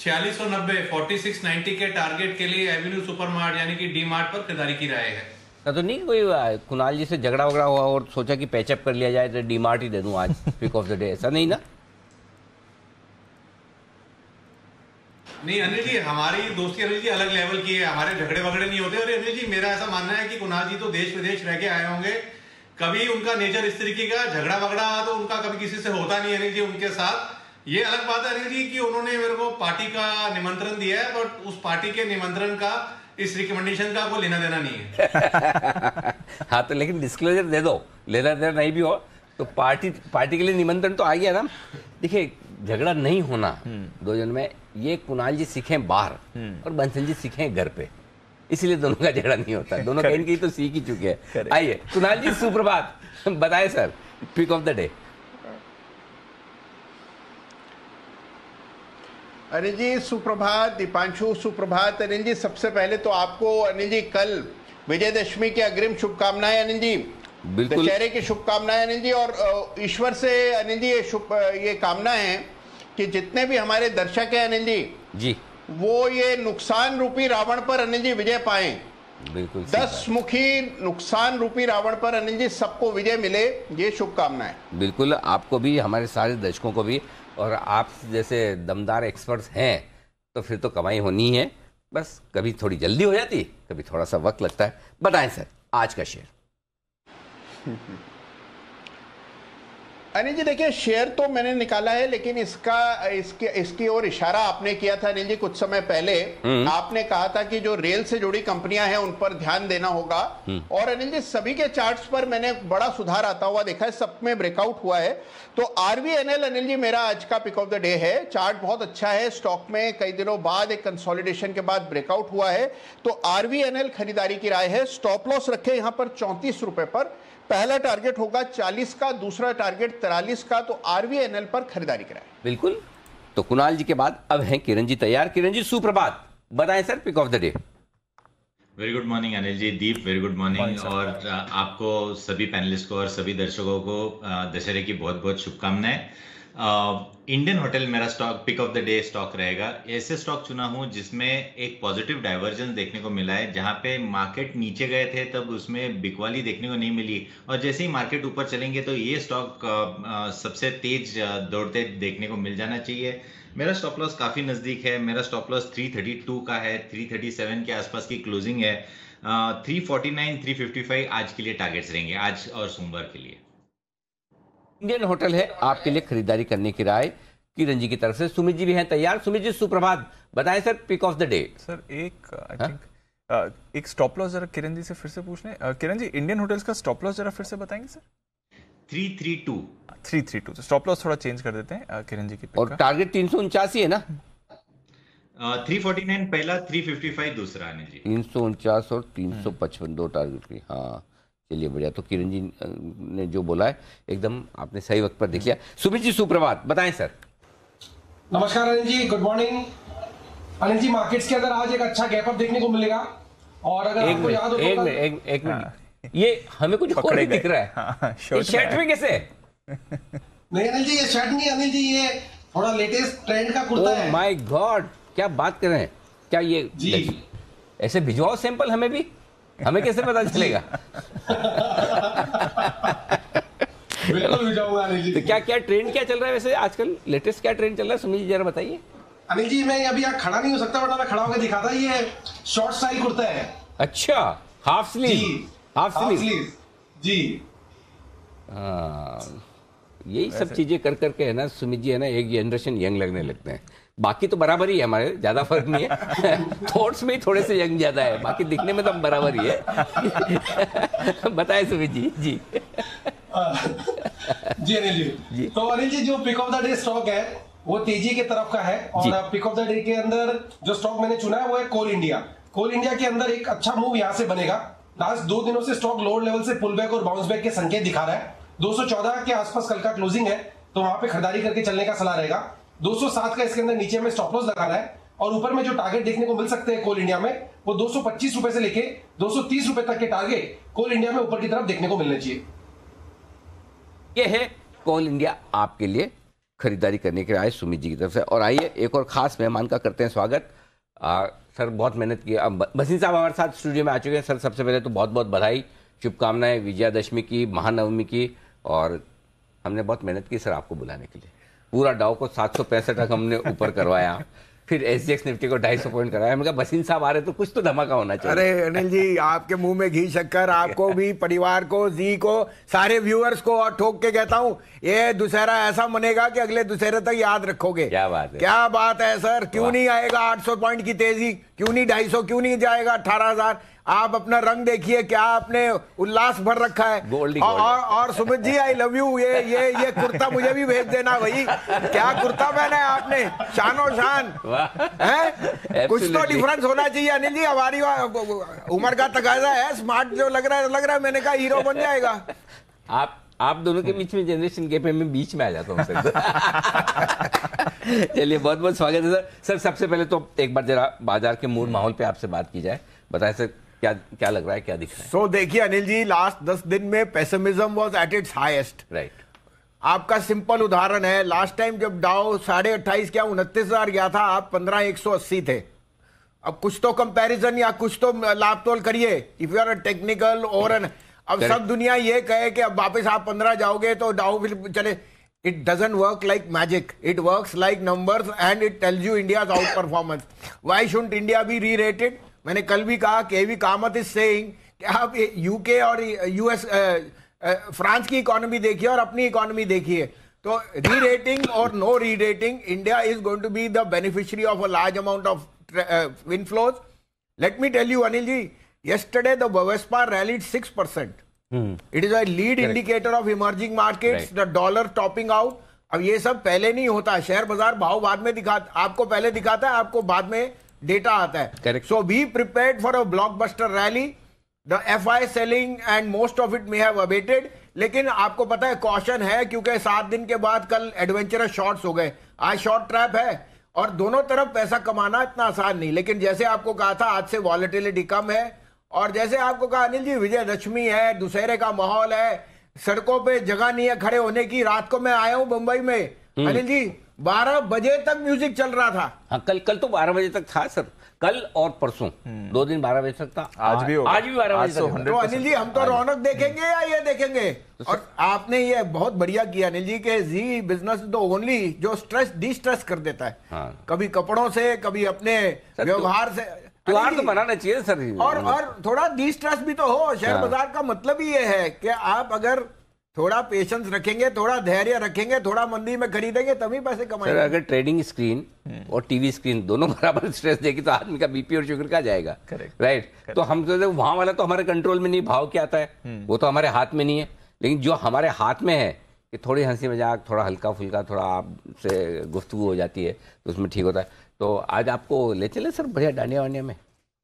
4690 4690 के टारगेट के लिए एवेन्यू सुपरमार्ट यानी कि डी मार्ट पर खरीदारी की राय है। तो नहीं कोई कुणाल जी से झगड़ा वगड़ा हुआ और सोचा कि पैचअप कर लिया जाए तो डी मार्ट ही दे दूं आज पिक ऑफ द डे, ऐसा नहीं ना? नहीं अनिल जी, हमारी दोस्ती अनिल जी अलग लेवल की है, हमारे झगड़े वगड़े नहीं होते। और अनिल जी, मेरा ऐसा मानना है कि कुणाल जी तो देश विदेश रह के आए होंगे, कभी उनका नेचर इस तरीके का झगड़ा वगड़ा तो उनका कभी किसी से होता नहीं अनिल जी उनके साथ। ये अलग बात है अनिल जी कि उन्होंने मेरे को पार्टी का निमंत्रण दिया है, बट उस पार्टी के निमंत्रण का इस रिकमेंडेशन का कोई लेना देना नहीं है। हाँ, तो लेकिन डिस्क्लोजर दे दो, लेना देना नहीं भी हो तो पार्टी के लिए निमंत्रण तो आ गया ना। देखिए, झगड़ा नहीं होना दो जन में, ये कुणाल जी सीखे बाहर और बंसल जी सीखे घर पे, इसलिए दोनों का झगड़ा नहीं होता। दोनों कहीं कहीं तो सीख ही चुके हैं। आइए कुणाल जी सुप्रभात, बताएं sir pick of the day. Anil ji सुप्रभात, दीपांशु सुप्रभात। अनिल जी, सबसे पहले तो आपको अनिल जी कल विजयदशमी की अग्रिम शुभकामनाएं अनिल जी, बिल्कुल दशहरे की शुभकामनाएं अनिल जी। और ईश्वर से अनिल जी ये कामना है कि जितने भी हमारे दर्शक हैं अनिल जी, वो ये नुकसान रूपी रावण पर अनिल जी विजय पाएं। बिल्कुल 10 मुखी नुकसान रूपी रावण पर अनिल जी सबको विजय मिले, ये शुभकामनाएं। बिल्कुल, आपको भी, हमारे सारे दर्शकों को भी। और आप जैसे दमदार एक्सपर्ट्स हैं तो फिर तो कमाई होनी है, बस कभी थोड़ी जल्दी हो जाती, कभी थोड़ा सा वक्त लगता है। बताएं सर आज का शेयर। अनिल जी देखिए, शेयर तो मैंने निकाला है, लेकिन इसकी ओर इशारा आपने किया था अनिल जी कुछ समय पहले। आपने कहा था कि जो रेल से जुड़ी कंपनियां हैं उन पर ध्यान देना होगा, और अनिल जी सभी के चार्ट्स पर मैंने बड़ा सुधार आता हुआ देखा है, सब में ब्रेकआउट हुआ है। तो आरवीएनएल अनिल जी मेरा आज का पिक ऑफ द डे है। चार्ट बहुत अच्छा है, स्टॉक में कई दिनों बाद एक कंसोलिडेशन के बाद ब्रेकआउट हुआ है, तो आरवीएनएल खरीदारी की राय है। स्टॉप लॉस रखे यहां पर 34 रुपए पर, पहला टारगेट होगा 40 का, दूसरा टारगेट 43 का, तो आरवीएनएल पर खरीदारी कराएं। बिल्कुल। तो कुणाल जी के बाद अब हैं किरण जी तैयार। किरण जी सुप्रभात, बताएं sir pick of the day. Very good morning Anil ji, Deep very good morning, और आपको सभी पैनलिस्ट को और सभी दर्शकों को दशहरे की बहुत बहुत शुभकामनाएं। इंडियन होटल मेरा stock pick of the day stock रहेगा। ऐसे स्टॉक चुना हूं जिसमें एक पॉजिटिव डाइवर्जेंस देखने को मिला है, जहां पे मार्केट नीचे गए थे तब उसमें बिकवाली देखने को नहीं मिली, और जैसे ही मार्केट ऊपर चलेंगे तो ये स्टॉक सबसे तेज दौड़ते देखने को मिल जाना चाहिए। मेरा स्टॉप लॉस काफी नजदीक है, मेरा स्टॉप लॉस 332 का है, 337 के आसपास की क्लोजिंग है। 349 355 आज के लिए टारगेट्स रहेंगे, आज और सोमवार के लिए। इंडियन होटल है आपके लिए खरीदारी करने की राय किरण जी की तरफ से। सुमित जी भी हैं तैयार। सुमित जी सुप्रभात, बताएं sir pick of the day. Sir I think एक स्टॉप लॉस जरा किरण जी से फिर से पूछ लें। किरण जी इंडियन होटल्स का स्टॉप लॉस जरा फिर से बताएंगे सर। 332 तो स्टॉप लॉस थोड़ा चेंज कर देते हैं किरण जी की। और टारगेट 379 है ना? 349 पहला, 355 दूसरा अनिल जी। 349 और 355 दो टारगेट की। हाँ चलिए बढ़िया। तो किरण जी ने जो बोला है एकदम आपने सही वक्त पर देख लिया। सुमित जी सुप्रभात, बताएं सर। नमस्कार अनिल जी, गुड मॉर्निंग। अनिल जी मार्केट्स के अंदर आज एक अच्छा गैप अप देखने को मिलेगा, और अगर आपको याद हो एक मिनट, ये हमें कुछ और दिख रहा है। ये शर्ट में कैसे? नहीं अनिल जी ये शर्ट नहीं अनिल जी, ये थोड़ा लेटेस्ट ट्रेंड का कुर्ता है। माय गॉड, क्या बात कर रहे हैं? क्या ये जी ऐसे भिजवाओ सैंपल हमें भी, हमें कैसे पता चलेगा? बिल्कुल भिजवाऊंगा अनिल जी। तो क्या ट्रेंड क्या चल रहा है वैसे आजकल, लेटेस्ट क्या ट्रेंड चल रहा है सुमित जी जरा बताइए। अनिल जी मैं अभी यहाँ खड़ा नहीं हो सकता, वरना मैं खड़ा होकर दिखाता। ये शॉर्ट स्टाइल कुर्ता है। अच्छा, हाफ स्लीव। हाफ स्लीव जी। हाँ यही सब चीजें कर करके है ना सुमित जी, है ना एक जनरेशन यंग लगने लगते हैं। बाकी तो बराबर ही है, हमारे ज्यादा फर्क नहीं है। थॉट्स में ही थोड़े से यंग ज्यादा है, बाकी दिखने में तो हम बराबर ही है। बताए सुमित जी। जी जी अनिल जी। तो अनिल जी जो pick of the day stock है वो तेजी के तरफ का है, और पिक ऑफ द डे के अंदर जो स्टॉक मैंने चुना है वो है कोल इंडिया। कोल इंडिया के अंदर एक अच्छा मूव यहाँ से बनेगा। लास्ट 2 दिनों से स्टॉक लोअर लेवल से पुल बैक और बाउंस बैक के संकेत दिखा रहा है। 214 के आसपास कल का क्लोजिंग है, तो वहां पे खरीदारी करके चलने का सलाह रहेगा। 207 का इसके अंदर नीचे में स्टॉप लॉस लगाना है, और ऊपर में जो टारगेट देखने को मिल सकते हैं कोल इंडिया में वो 225 रुपए से लेके 230 रुपए तक के टारगेट कोल इंडिया में ऊपर की तरफ देखने को मिलने चाहिए। ये है कोल इंडिया आपके लिए खरीदारी करने के आए सुमित जी की तरफ से। और आइए एक और खास मेहमान का करते हैं स्वागत। सर बहुत मेहनत की, भसीन साहब हमारे साथ स्टूडियो में आ चुके हैं। सर सबसे पहले तो बहुत बहुत बधाई, शुभकामनाएं विजयादशमी की, महानवमी की। और हमने बहुत मेहनत की सर आपको बुलाने के लिए। पूरा डाउ को 765 तक हमने ऊपर करवाया, फिर एसजीएक्स निफ्टी को 250 पॉइंट कराया। मैंने कहा भसीन साहब आ रहे तो कुछ तो धमाका होना चाहिए। अरे अनिल जी आपके मुंह में घी शक्कर, आपको भी, परिवार को, जी को, सारे व्यूअर्स को, और ठोक के कहता हूं ये दुशहरा ऐसा मनेगा कि अगले दुशहरे तक याद रखोगे। क्या बात है, क्या बात है सर। क्यों नहीं आएगा 800 पॉइंट की तेजी, क्यों नहीं 250, क्यों नहीं जाएगा 18,000। आप अपना रंग देखिए, क्या आपने उल्लास भर रखा है। गोल्डी और Sumit ji I love you. ये कुर्ता मुझे भी भेज देना भाई। क्या कुर्ता पहना है आपने, शानो शान है। कुछ तो डिफरेंस होना चाहिए अनिल जी, हमारी उम्र का तकाजा है। स्मार्ट जो लग रहा है मैंने कहा हीरो बन जाएगा। आप दोनों के बीच में जनरेशन गैप है, मैं बीच में आ जाता हूँ सर। चलिए बहुत बहुत स्वागत है सर। सर सबसे पहले तो एक बार जरा बाजार के मूड माहौल पे आपसे बात की जाए। बताएं सर क्या लग रहा है, क्या दिख रहा है? सो देखिए अनिल जी, लास्ट 10 दिन में pessimism was at its highest. Right. आपका सिंपल उदाहरण है, लास्ट टाइम जब डाउ 28.5 क्या 29,000 गया था, आप 15,180 थे। अब कुछ तो कंपैरिजन या कुछ तो लाभ तोल करिए। If you are a technical और अब सब दुनिया ये कहे कि अब वापस आप 15 जाओगे तो डाउ फिर चले। It doesn't work like magic. It works like numbers and it tells you India's out performance. Why shouldn't India be re-rated? मैंने कल भी कहा, केवी कामत इज सेइंग कि आप यूके और यूएस फ्रांस की इकोनॉमी देखिए और अपनी इकोनॉमी देखिए, तो री रेटिंग और no re rating, India is going to be the beneficiary of a large amount of inflows. Let me tell you Anil ji, yesterday the Bovespa rallied 6%. It is a lead indicator of emerging markets. The dollar topping out. अब ये सब पहले नहीं होता, share बाजार भाव बाद में दिखाता, आपको पहले दिखाता है, आपको बाद में डेटा आता है. So be prepared for a blockbuster rally. The FI selling and most of it may have abated. लेकिन आपको पता है कॉशन है, क्योंकि 7 दिन के बाद कल एडवेंचरस शॉर्ट्स हो गए, आज शॉर्ट ट्रैप है और दोनों तरफ पैसा कमाना इतना आसान नहीं. लेकिन जैसे आपको कहा था आज से वॉलेटिलिटी कम है, और जैसे आपको कहा अनिल जी विजयदशमी है, दुशहरे का माहौल है, सड़कों पे जगह नहीं है खड़े होने की. रात को मैं आया हूं मुंबई में अनिल जी, 12 बजे तक म्यूजिक चल रहा था. हाँ, कल तो 12 बजे तक था सर, कल और परसों 2 दिन 12 बजे तक था. आज भी 12 बजे तक. तो अनिल जी हम तो रौनक देखेंगे या ये देखेंगे? और आपने ये बहुत बढ़िया किया अनिल जी के जी बिजनेस तो ओनली जो स्ट्रेस डी स्ट्रेस कर देता है, कभी कपड़ों से, कभी अपने व्यवहार से. त्योहार तो मनाना चाहिए सर. और थोड़ा डी स्ट्रेस भी तो हो. शेयर बाजार का मतलब ही ये है कि आप अगर थोड़ा पेशेंस रखेंगे, थोड़ा धैर्य रखेंगे, थोड़ा मंदी में खरीदेंगे, तभी पैसे कमाएंगे. अगर ट्रेडिंग स्क्रीन और टीवी स्क्रीन दोनों बराबर स्ट्रेस देगी तो आदमी का बीपी और शुगर का जाएगा. राइट. तो हम तो वहां वाला तो हमारे कंट्रोल में नहीं, भाव क्या आता है वो तो हमारे हाथ में नहीं है. लेकिन जो हमारे हाथ में है कि थोड़ी हंसी मजाक, थोड़ा हल्का फुल्का, थोड़ा आपसे गुफ्तगू हो जाती है तो उसमें ठीक होता है. तो आज आपको ले चले सर बढ़िया डांडिया वांडिया में,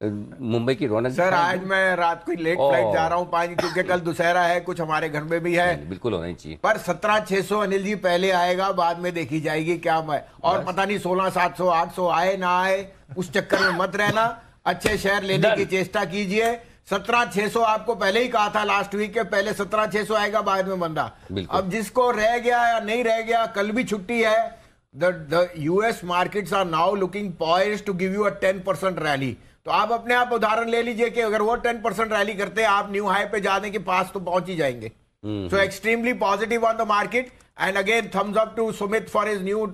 मुंबई की रौनक. सर आज मैं रात को लेट फ्लाइट जा रहा हूँ 5, क्योंकि कल दुशहरा है, कुछ हमारे घर में भी है. बिल्कुल होना ही चाहिए. पर 17,600 अनिल जी पहले आएगा, बाद में देखी जाएगी क्या मैं. और पता नहीं 16,700 800 आए ना आए, उस चक्कर में मत रहना. अच्छे शेयर लेने की चेष्टा कीजिए. 17,600 आपको पहले ही कहा था लास्ट वीक के, पहले 17,600 आएगा, बाद में बंदा. अब जिसको रह गया या नहीं रह गया, कल भी छुट्टी है. The US markets are now looking poised to give you a 10% rally. तो आप अपने आप उदाहरण ले लीजिए कि अगर वो 10% रैली करते हैं, आप न्यू हाई पे जाने के पास तो पहुंच ही जाएंगे. So extremely positive on the market. And again thumbs up to Sumit for his new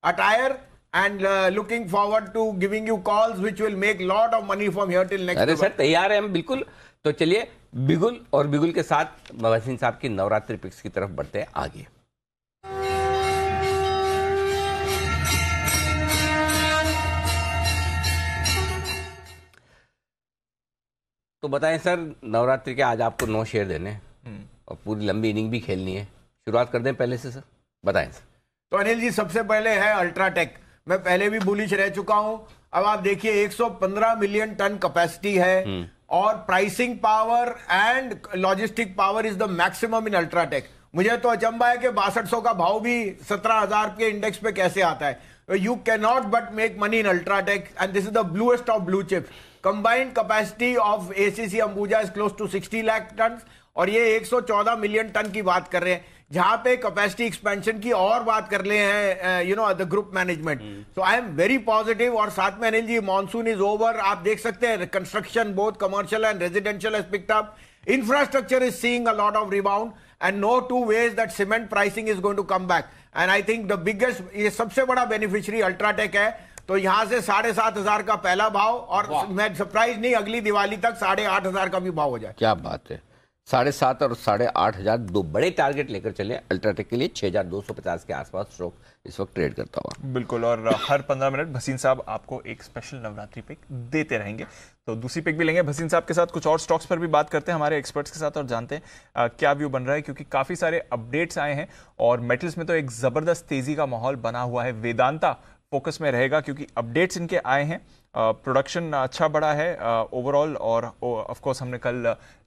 attire and looking forward to giving you calls which will make lot of money from here till next. अरे sir तैयार है हम बिल्कुल. तो चलिए बिगुल और बिगुल के साथ वसीम साहब की नवरात्रि पिक्स की तरफ बढ़ते हैं आगे. तो बताएं सर, नवरात्रि के आज आपको 9 शेयर देने हैं और पूरी लंबी इनिंग भी खेलनी है. शुरुआत कर दें पहले से सर, बताएं सर. तो अनिल जी सबसे पहले है अल्ट्राटेक. मैं पहले भी बुलिश रह चुका हूं. अब आप देखिए 115 मिलियन टन कैपेसिटी है और pricing power and logistic power is the maximum in UltraTech. मुझे तो अचंबा है कि 6200 का भाव भी 17,000 के इंडेक्स पे कैसे आता है. You can not but make money in UltraTech and this is the bluest of blue chips. Combined capacity of ACC Ambuja is close to 60 lakh ton और ये 114 मिलियन टन की बात कर रहे हैं, जहां पे कैपेसिटी एक्सपेंशन की और बात कर रहे हैं you know the group management. So I am very positive. और साथ में Anil ji monsoon is over. आप देख सकते हैं construction both commercial and residential has picked up. Infrastructure is seeing a lot of rebound and no two ways that cement pricing is going to come back. And I think the biggest, ये सबसे बड़ा beneficiary UltraTech है. तो यहां से 7,500 का पहला भाव और मैं सरप्राइज नहीं, अगली दिवाली तक 8,500 का भी भाव हो जाए. क्या बात है. 7,500 और 8,500 दो बड़े टारगेट लेकर चले अल्ट्राटेक के लिए. 6,250 के आसपास स्टॉक इस वक्त ट्रेड करता हुआ. बिल्कुल. और हर 15 मिनट भसीन साहब आपको एक स्पेशल नवरात्रि पिक देते रहेंगे. तो दूसरी पिक भी लेंगे भसीन साहब के साथ. कुछ और स्टॉक्स पर भी बात करते हैं हमारे एक्सपर्ट्स के साथ और जानते हैं क्या व्यू बन रहा है, क्योंकि काफी सारे अपडेट्स आए हैं और मेटल्स में तो एक जबरदस्त तेजी का माहौल बना हुआ है. वेदांता फोकस में रहेगा क्योंकि अपडेट्स इनके आए हैं. प्रोडक्शन अच्छा बढ़ा है ओवरऑल और ऑफ कोर्स हमने कल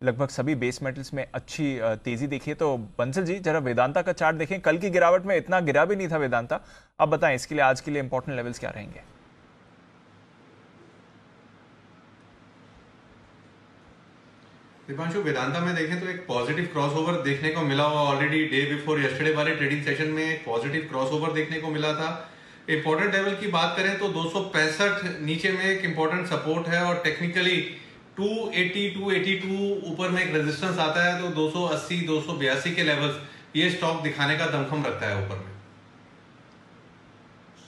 लगभग सभी बेस मेटल्स में अच्छी तेजी देखी है. तो बंसल जी जरा वेदांता का चार्ट देखें. कल की गिरावट में इतना गिरा भी नहीं था वेदांता. अब बताएं इसके लिए आज के लिए इंपॉर्टेंट लेवल्स क्या रहेंगे. दीपांशु, वेदांता में देखें तो एक पॉजिटिव क्रॉसओवर देखने को मिला हुआ. ऑलरेडी डे बिफोर यस्टरडे वाले ट्रेडिंग सेशन में एक पॉजिटिव क्रॉसओवर देखने को मिला था. इंपॉर्टेंट लेवल की बात करें तो 265 नीचे में एक इंपॉर्टेंट सपोर्ट है और टेक्निकली 280 282 ऊपर में एक रेजिस्टेंस आता है. तो 280 282 के लेवल्स ये स्टॉक दिखाने का दमखम रखता है ऊपर में.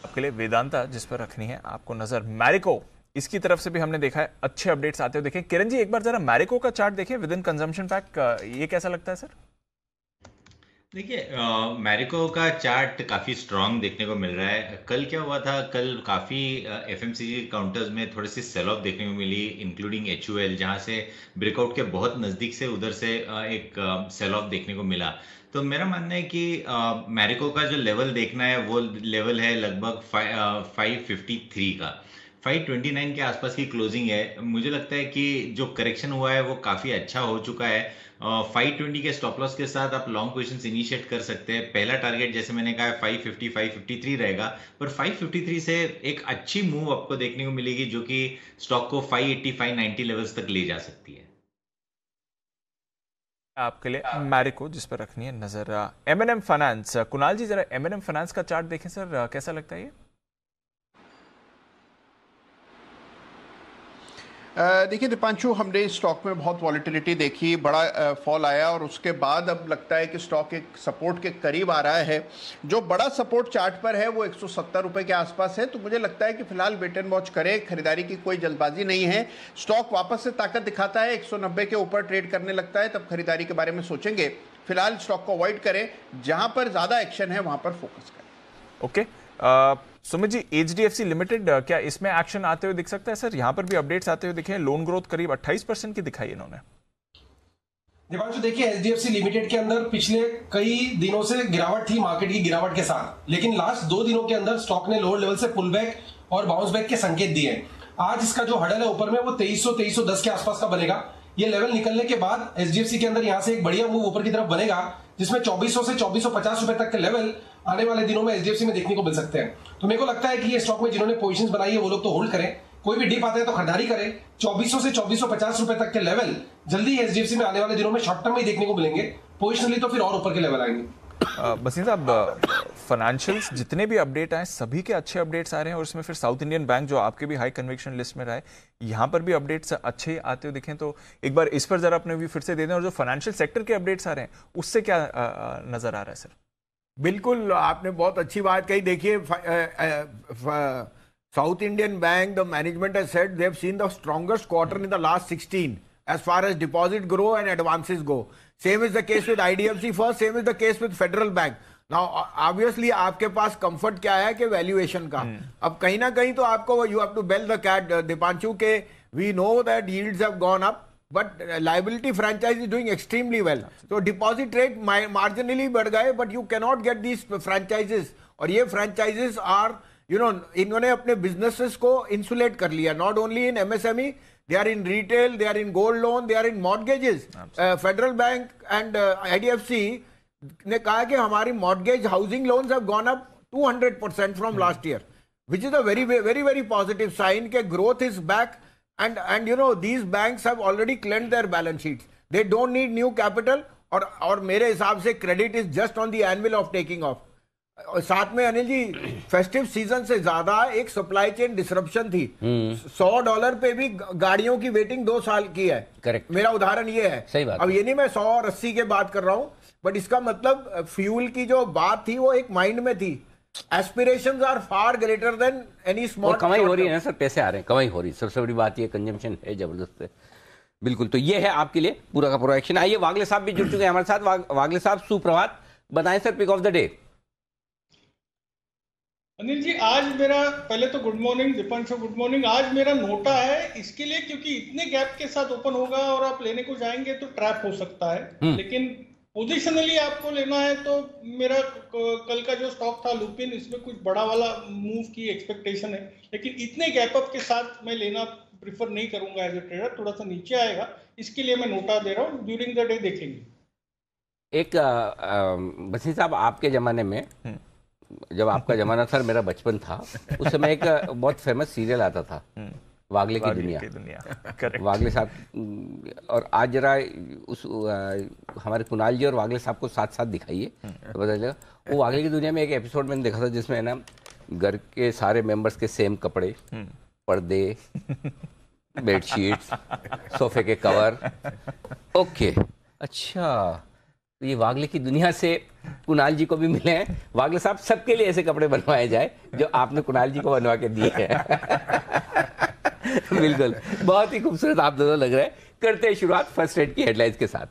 आपके लिए वेदांता जिस पर रखनी है आपको नजर. मैरिको इसकी तरफ से भी हमने देखा है अच्छे अपडेट्स आते हुए देखें. किरण जी एक बार जरा मैरिको का चार्ट देखें विद इन कंजम्पशन पैक, ये कैसा लगता है सर. देखिए, मैरिको का चार्ट काफी स्ट्रांग देखने को मिल रहा है। कल क्या हुआ था, कल काफी एफएमसीजी काउंटर्स में थोड़ी सी सेल ऑफ देखने को मिली, इंक्लूडिंग एचयूएल, जहां से ब्रेकआउट के बहुत नजदीक से उधर से एक सेल ऑफ देखने को मिला। तो मेरा मानना है कि मैरिको का जो लेवल देखना है वो लेवल है लगभग 553 का। 529 के आसपास की क्लोजिंग है। मुझे लगता है कि जो करेक्शन हुआ है वो काफी अच्छा हो चुका है। 520 के स्टॉप लॉस के साथ आप लॉन्ग पोजीशंस इनिशिएट कर सकते हैं। पहला टारगेट जैसे मैंने कहा 550 553 रहेगा, पर 553 से एक अच्छी मूव आपको देखने को मिलेगी जो कि स्टॉक को 580 590 लेवल्स तक ले जा सकती है। आपके लिए मैरिको जिस पर रखनी है नजर। M&M फाइनेंस, कुणाल जी जरा M&M फाइनेंस का चार्ट देखें सर, कैसा लगता है ये? देखिए दीपांशु, हमने स्टॉक में बहुत वॉलिटिलिटी देखी, बड़ा फॉल आया और उसके बाद अब लगता है कि स्टॉक एक सपोर्ट के करीब आ रहा है। जो बड़ा सपोर्ट चार्ट पर है वो 170 रुपए के आसपास है। तो मुझे लगता है कि फिलहाल वेट एंड वॉच करें, खरीदारी की कोई जल्दबाजी नहीं है। स्टॉक वापस से ताकत दिखाता है, 190 के ऊपर ट्रेड करने लगता है, तब खरीदारी के बारे में सोचेंगे। फिलहाल स्टॉक को अवॉइड करें, जहां पर ज्यादा एक्शन है वहां पर फोकस करें। Okay, Sumit ji, HDFC limited क्या इसमें एक्शन आते हुए दिख सकता है सर? यहां पर भी अपडेट्स आते हुए दिखे, लोन ग्रोथ करीब 28% की दिखाई इन्होंने। दीपांशु देखिए, HDFC लिमिटेड के अंदर पिछले कई दिनों से गिरावट थी, मार्केट की गिरावट के साथ, लेकिन लास्ट 2 दिनों के अंदर स्टॉक ने लोअर लेवल से पुल बैक और बाउंस बैक के संकेत दिए। आज इसका जो हडल है ऊपर में वो 2300-2310 के आसपास का बनेगा। ये लेवल निकलने के बाद HDFC के अंदर यहां से एक बढ़िया मूव ऊपर की तरफ बनेगा, जिसमें 2400 से 2450 रुपए तक के लेवल आने वाले दिनों में HDFC में देखने को मिल सकते हैं। तो मेरे को लगता है कि ये स्टॉक में जिन्होंने पोजीशंस बनाई है वो लोग तो होल्ड करें, कोई भी डिप आता है तो खरीदारी करें। 2400 से 2450 रुपए तक के लेवल जल्दी HDFC में आने वाले दिनों में शॉर्ट टर्म में देखने को मिलेंगे, पोजिशनली तो फिर और ऊपर के लेवल आएंगे। बसीन साहब, फाइनेंशियल्स जितने भी अपडेट आए सभी के अच्छे अपडेट्स आ रहे हैं, और इसमें फिर साउथ इंडियन बैंक जो आपके भी हाई कन्विक्शन लिस्ट में रहा है, यहाँ पर भी अपडेट्स अच्छे आते हुए दिखें। तो एक बार इस पर जरा अपने व्यू फिर से दे दें, और जो फाइनेंशियल सेक्टर के अपडेट्स आ रहे हैं उससे क्या नजर आ रहा है सर? बिल्कुल, आपने बहुत अच्छी बात कही। देखिए, south Indian bank, the management has said they have seen the strongest quarter in the last 16 as far as deposit grow and advances go. Same is the case with IDFC first, same is the case with Federal Bank. Now obviously आपके पास comfort क्या है कि valuation का। अब कहीं ना कहीं तो आपको you have to bell the cat, Deepanshu, के we know that yields have gone up, but liability franchise is doing extremely well. So deposit rate marginally बढ़ गए, but you cannot get these franchises, और ये franchises are, you know, इन्होंने अपने businesses को insulate कर लिया, not only in MSME, they are in retail, they are in gold loan, they are in mortgages. Federal Bank and IDFC ने कहा कि हमारी mortgage housing loans have gone up 200% from last year, which is a very very very positive sign कि growth is back, and you know these banks have already cleansed their balance sheets. They don't need new capital, और मेरे हिसाब से credit is just on the anvil of taking off. साथ में अनिल जी, festive season से ज्यादा एक सप्लाई चेन डिसरप्शन थी। $100 पे भी गाड़ियों की वेटिंग 2 साल की है। करेक्ट, मेरा उदाहरण ये है। सही बात। अब ये नहीं मैं 100 और 80 के बात कर रहा हूं, बट इसका मतलब फ्यूल की जो बात थी वो एक माइंड में थी। Aspirations are far greater than any small. कमाई हो रही है ना सर, पैसे आ रहे हैं, कमाई हो रही है, सबसे बड़ी बात ये कंजम्पशन है जबरदस्त है। बिल्कुल, तो ये है आपके लिए पूरा का पूरा एक्शन। आइए, वागले साहब भी जुड़ चुके हैं हमारे साथ। वागले साहब, सुप्रभात, बताएं sir pick of the day. Anil ji, आज मेरा, पहले तो good morning Deepanshu, good morning. आज मेरा नोटा है इसके लिए, क्योंकि इतने गैप के साथ ओपन होगा और आप लेने को जाएंगे तो ट्रैप हो सकता है, लेकिन पोजिशनली आपको लेना है तो मेरा कल का जो स्टॉक था लुपिन, इसमें कुछ बड़ा वाला मूव की एक्सपेक्टेशन है, लेकिन इतने गैप अप के साथ मैं लेना प्रिफर नहीं करूंगा एज ए ट्रेडर। थोड़ा सा नीचे आएगा, इसके लिए मैं नोटा दे रहा हूँ, ड्यूरिंग द डे देखेंगे। एक बसीन साहब, आपके जमाने में, जब आपका जमाना था, मेरा बचपन था, उस समय एक बहुत फेमस सीरियल आता था, वागले की दुनिया। वागले साहब, और आज जरा उस हमारे कुणाल जी और वागले साहब को साथ साथ दिखाइए तो पता चलेगा। वो वागले की दुनिया में एक एपिसोड मैंने देखा था जिसमें है ना, घर के सारे मेंबर्स के सेम कपड़े, पर्दे, बेडशीट्स, सोफे के कवर। ओके, अच्छा, तो ये वागले की दुनिया से कुणाल जी को भी मिले हैं। वागले साहब, सबके लिए ऐसे कपड़े बनवाए जाए जो आपने कुणाल जी को बनवा के दिए हैं। बिल्कुल, बहुत ही खूबसूरत आप दोनों लग रहे हैं। करते हैं शुरुआत फर्स्ट रेट की हेडलाइंस के साथ।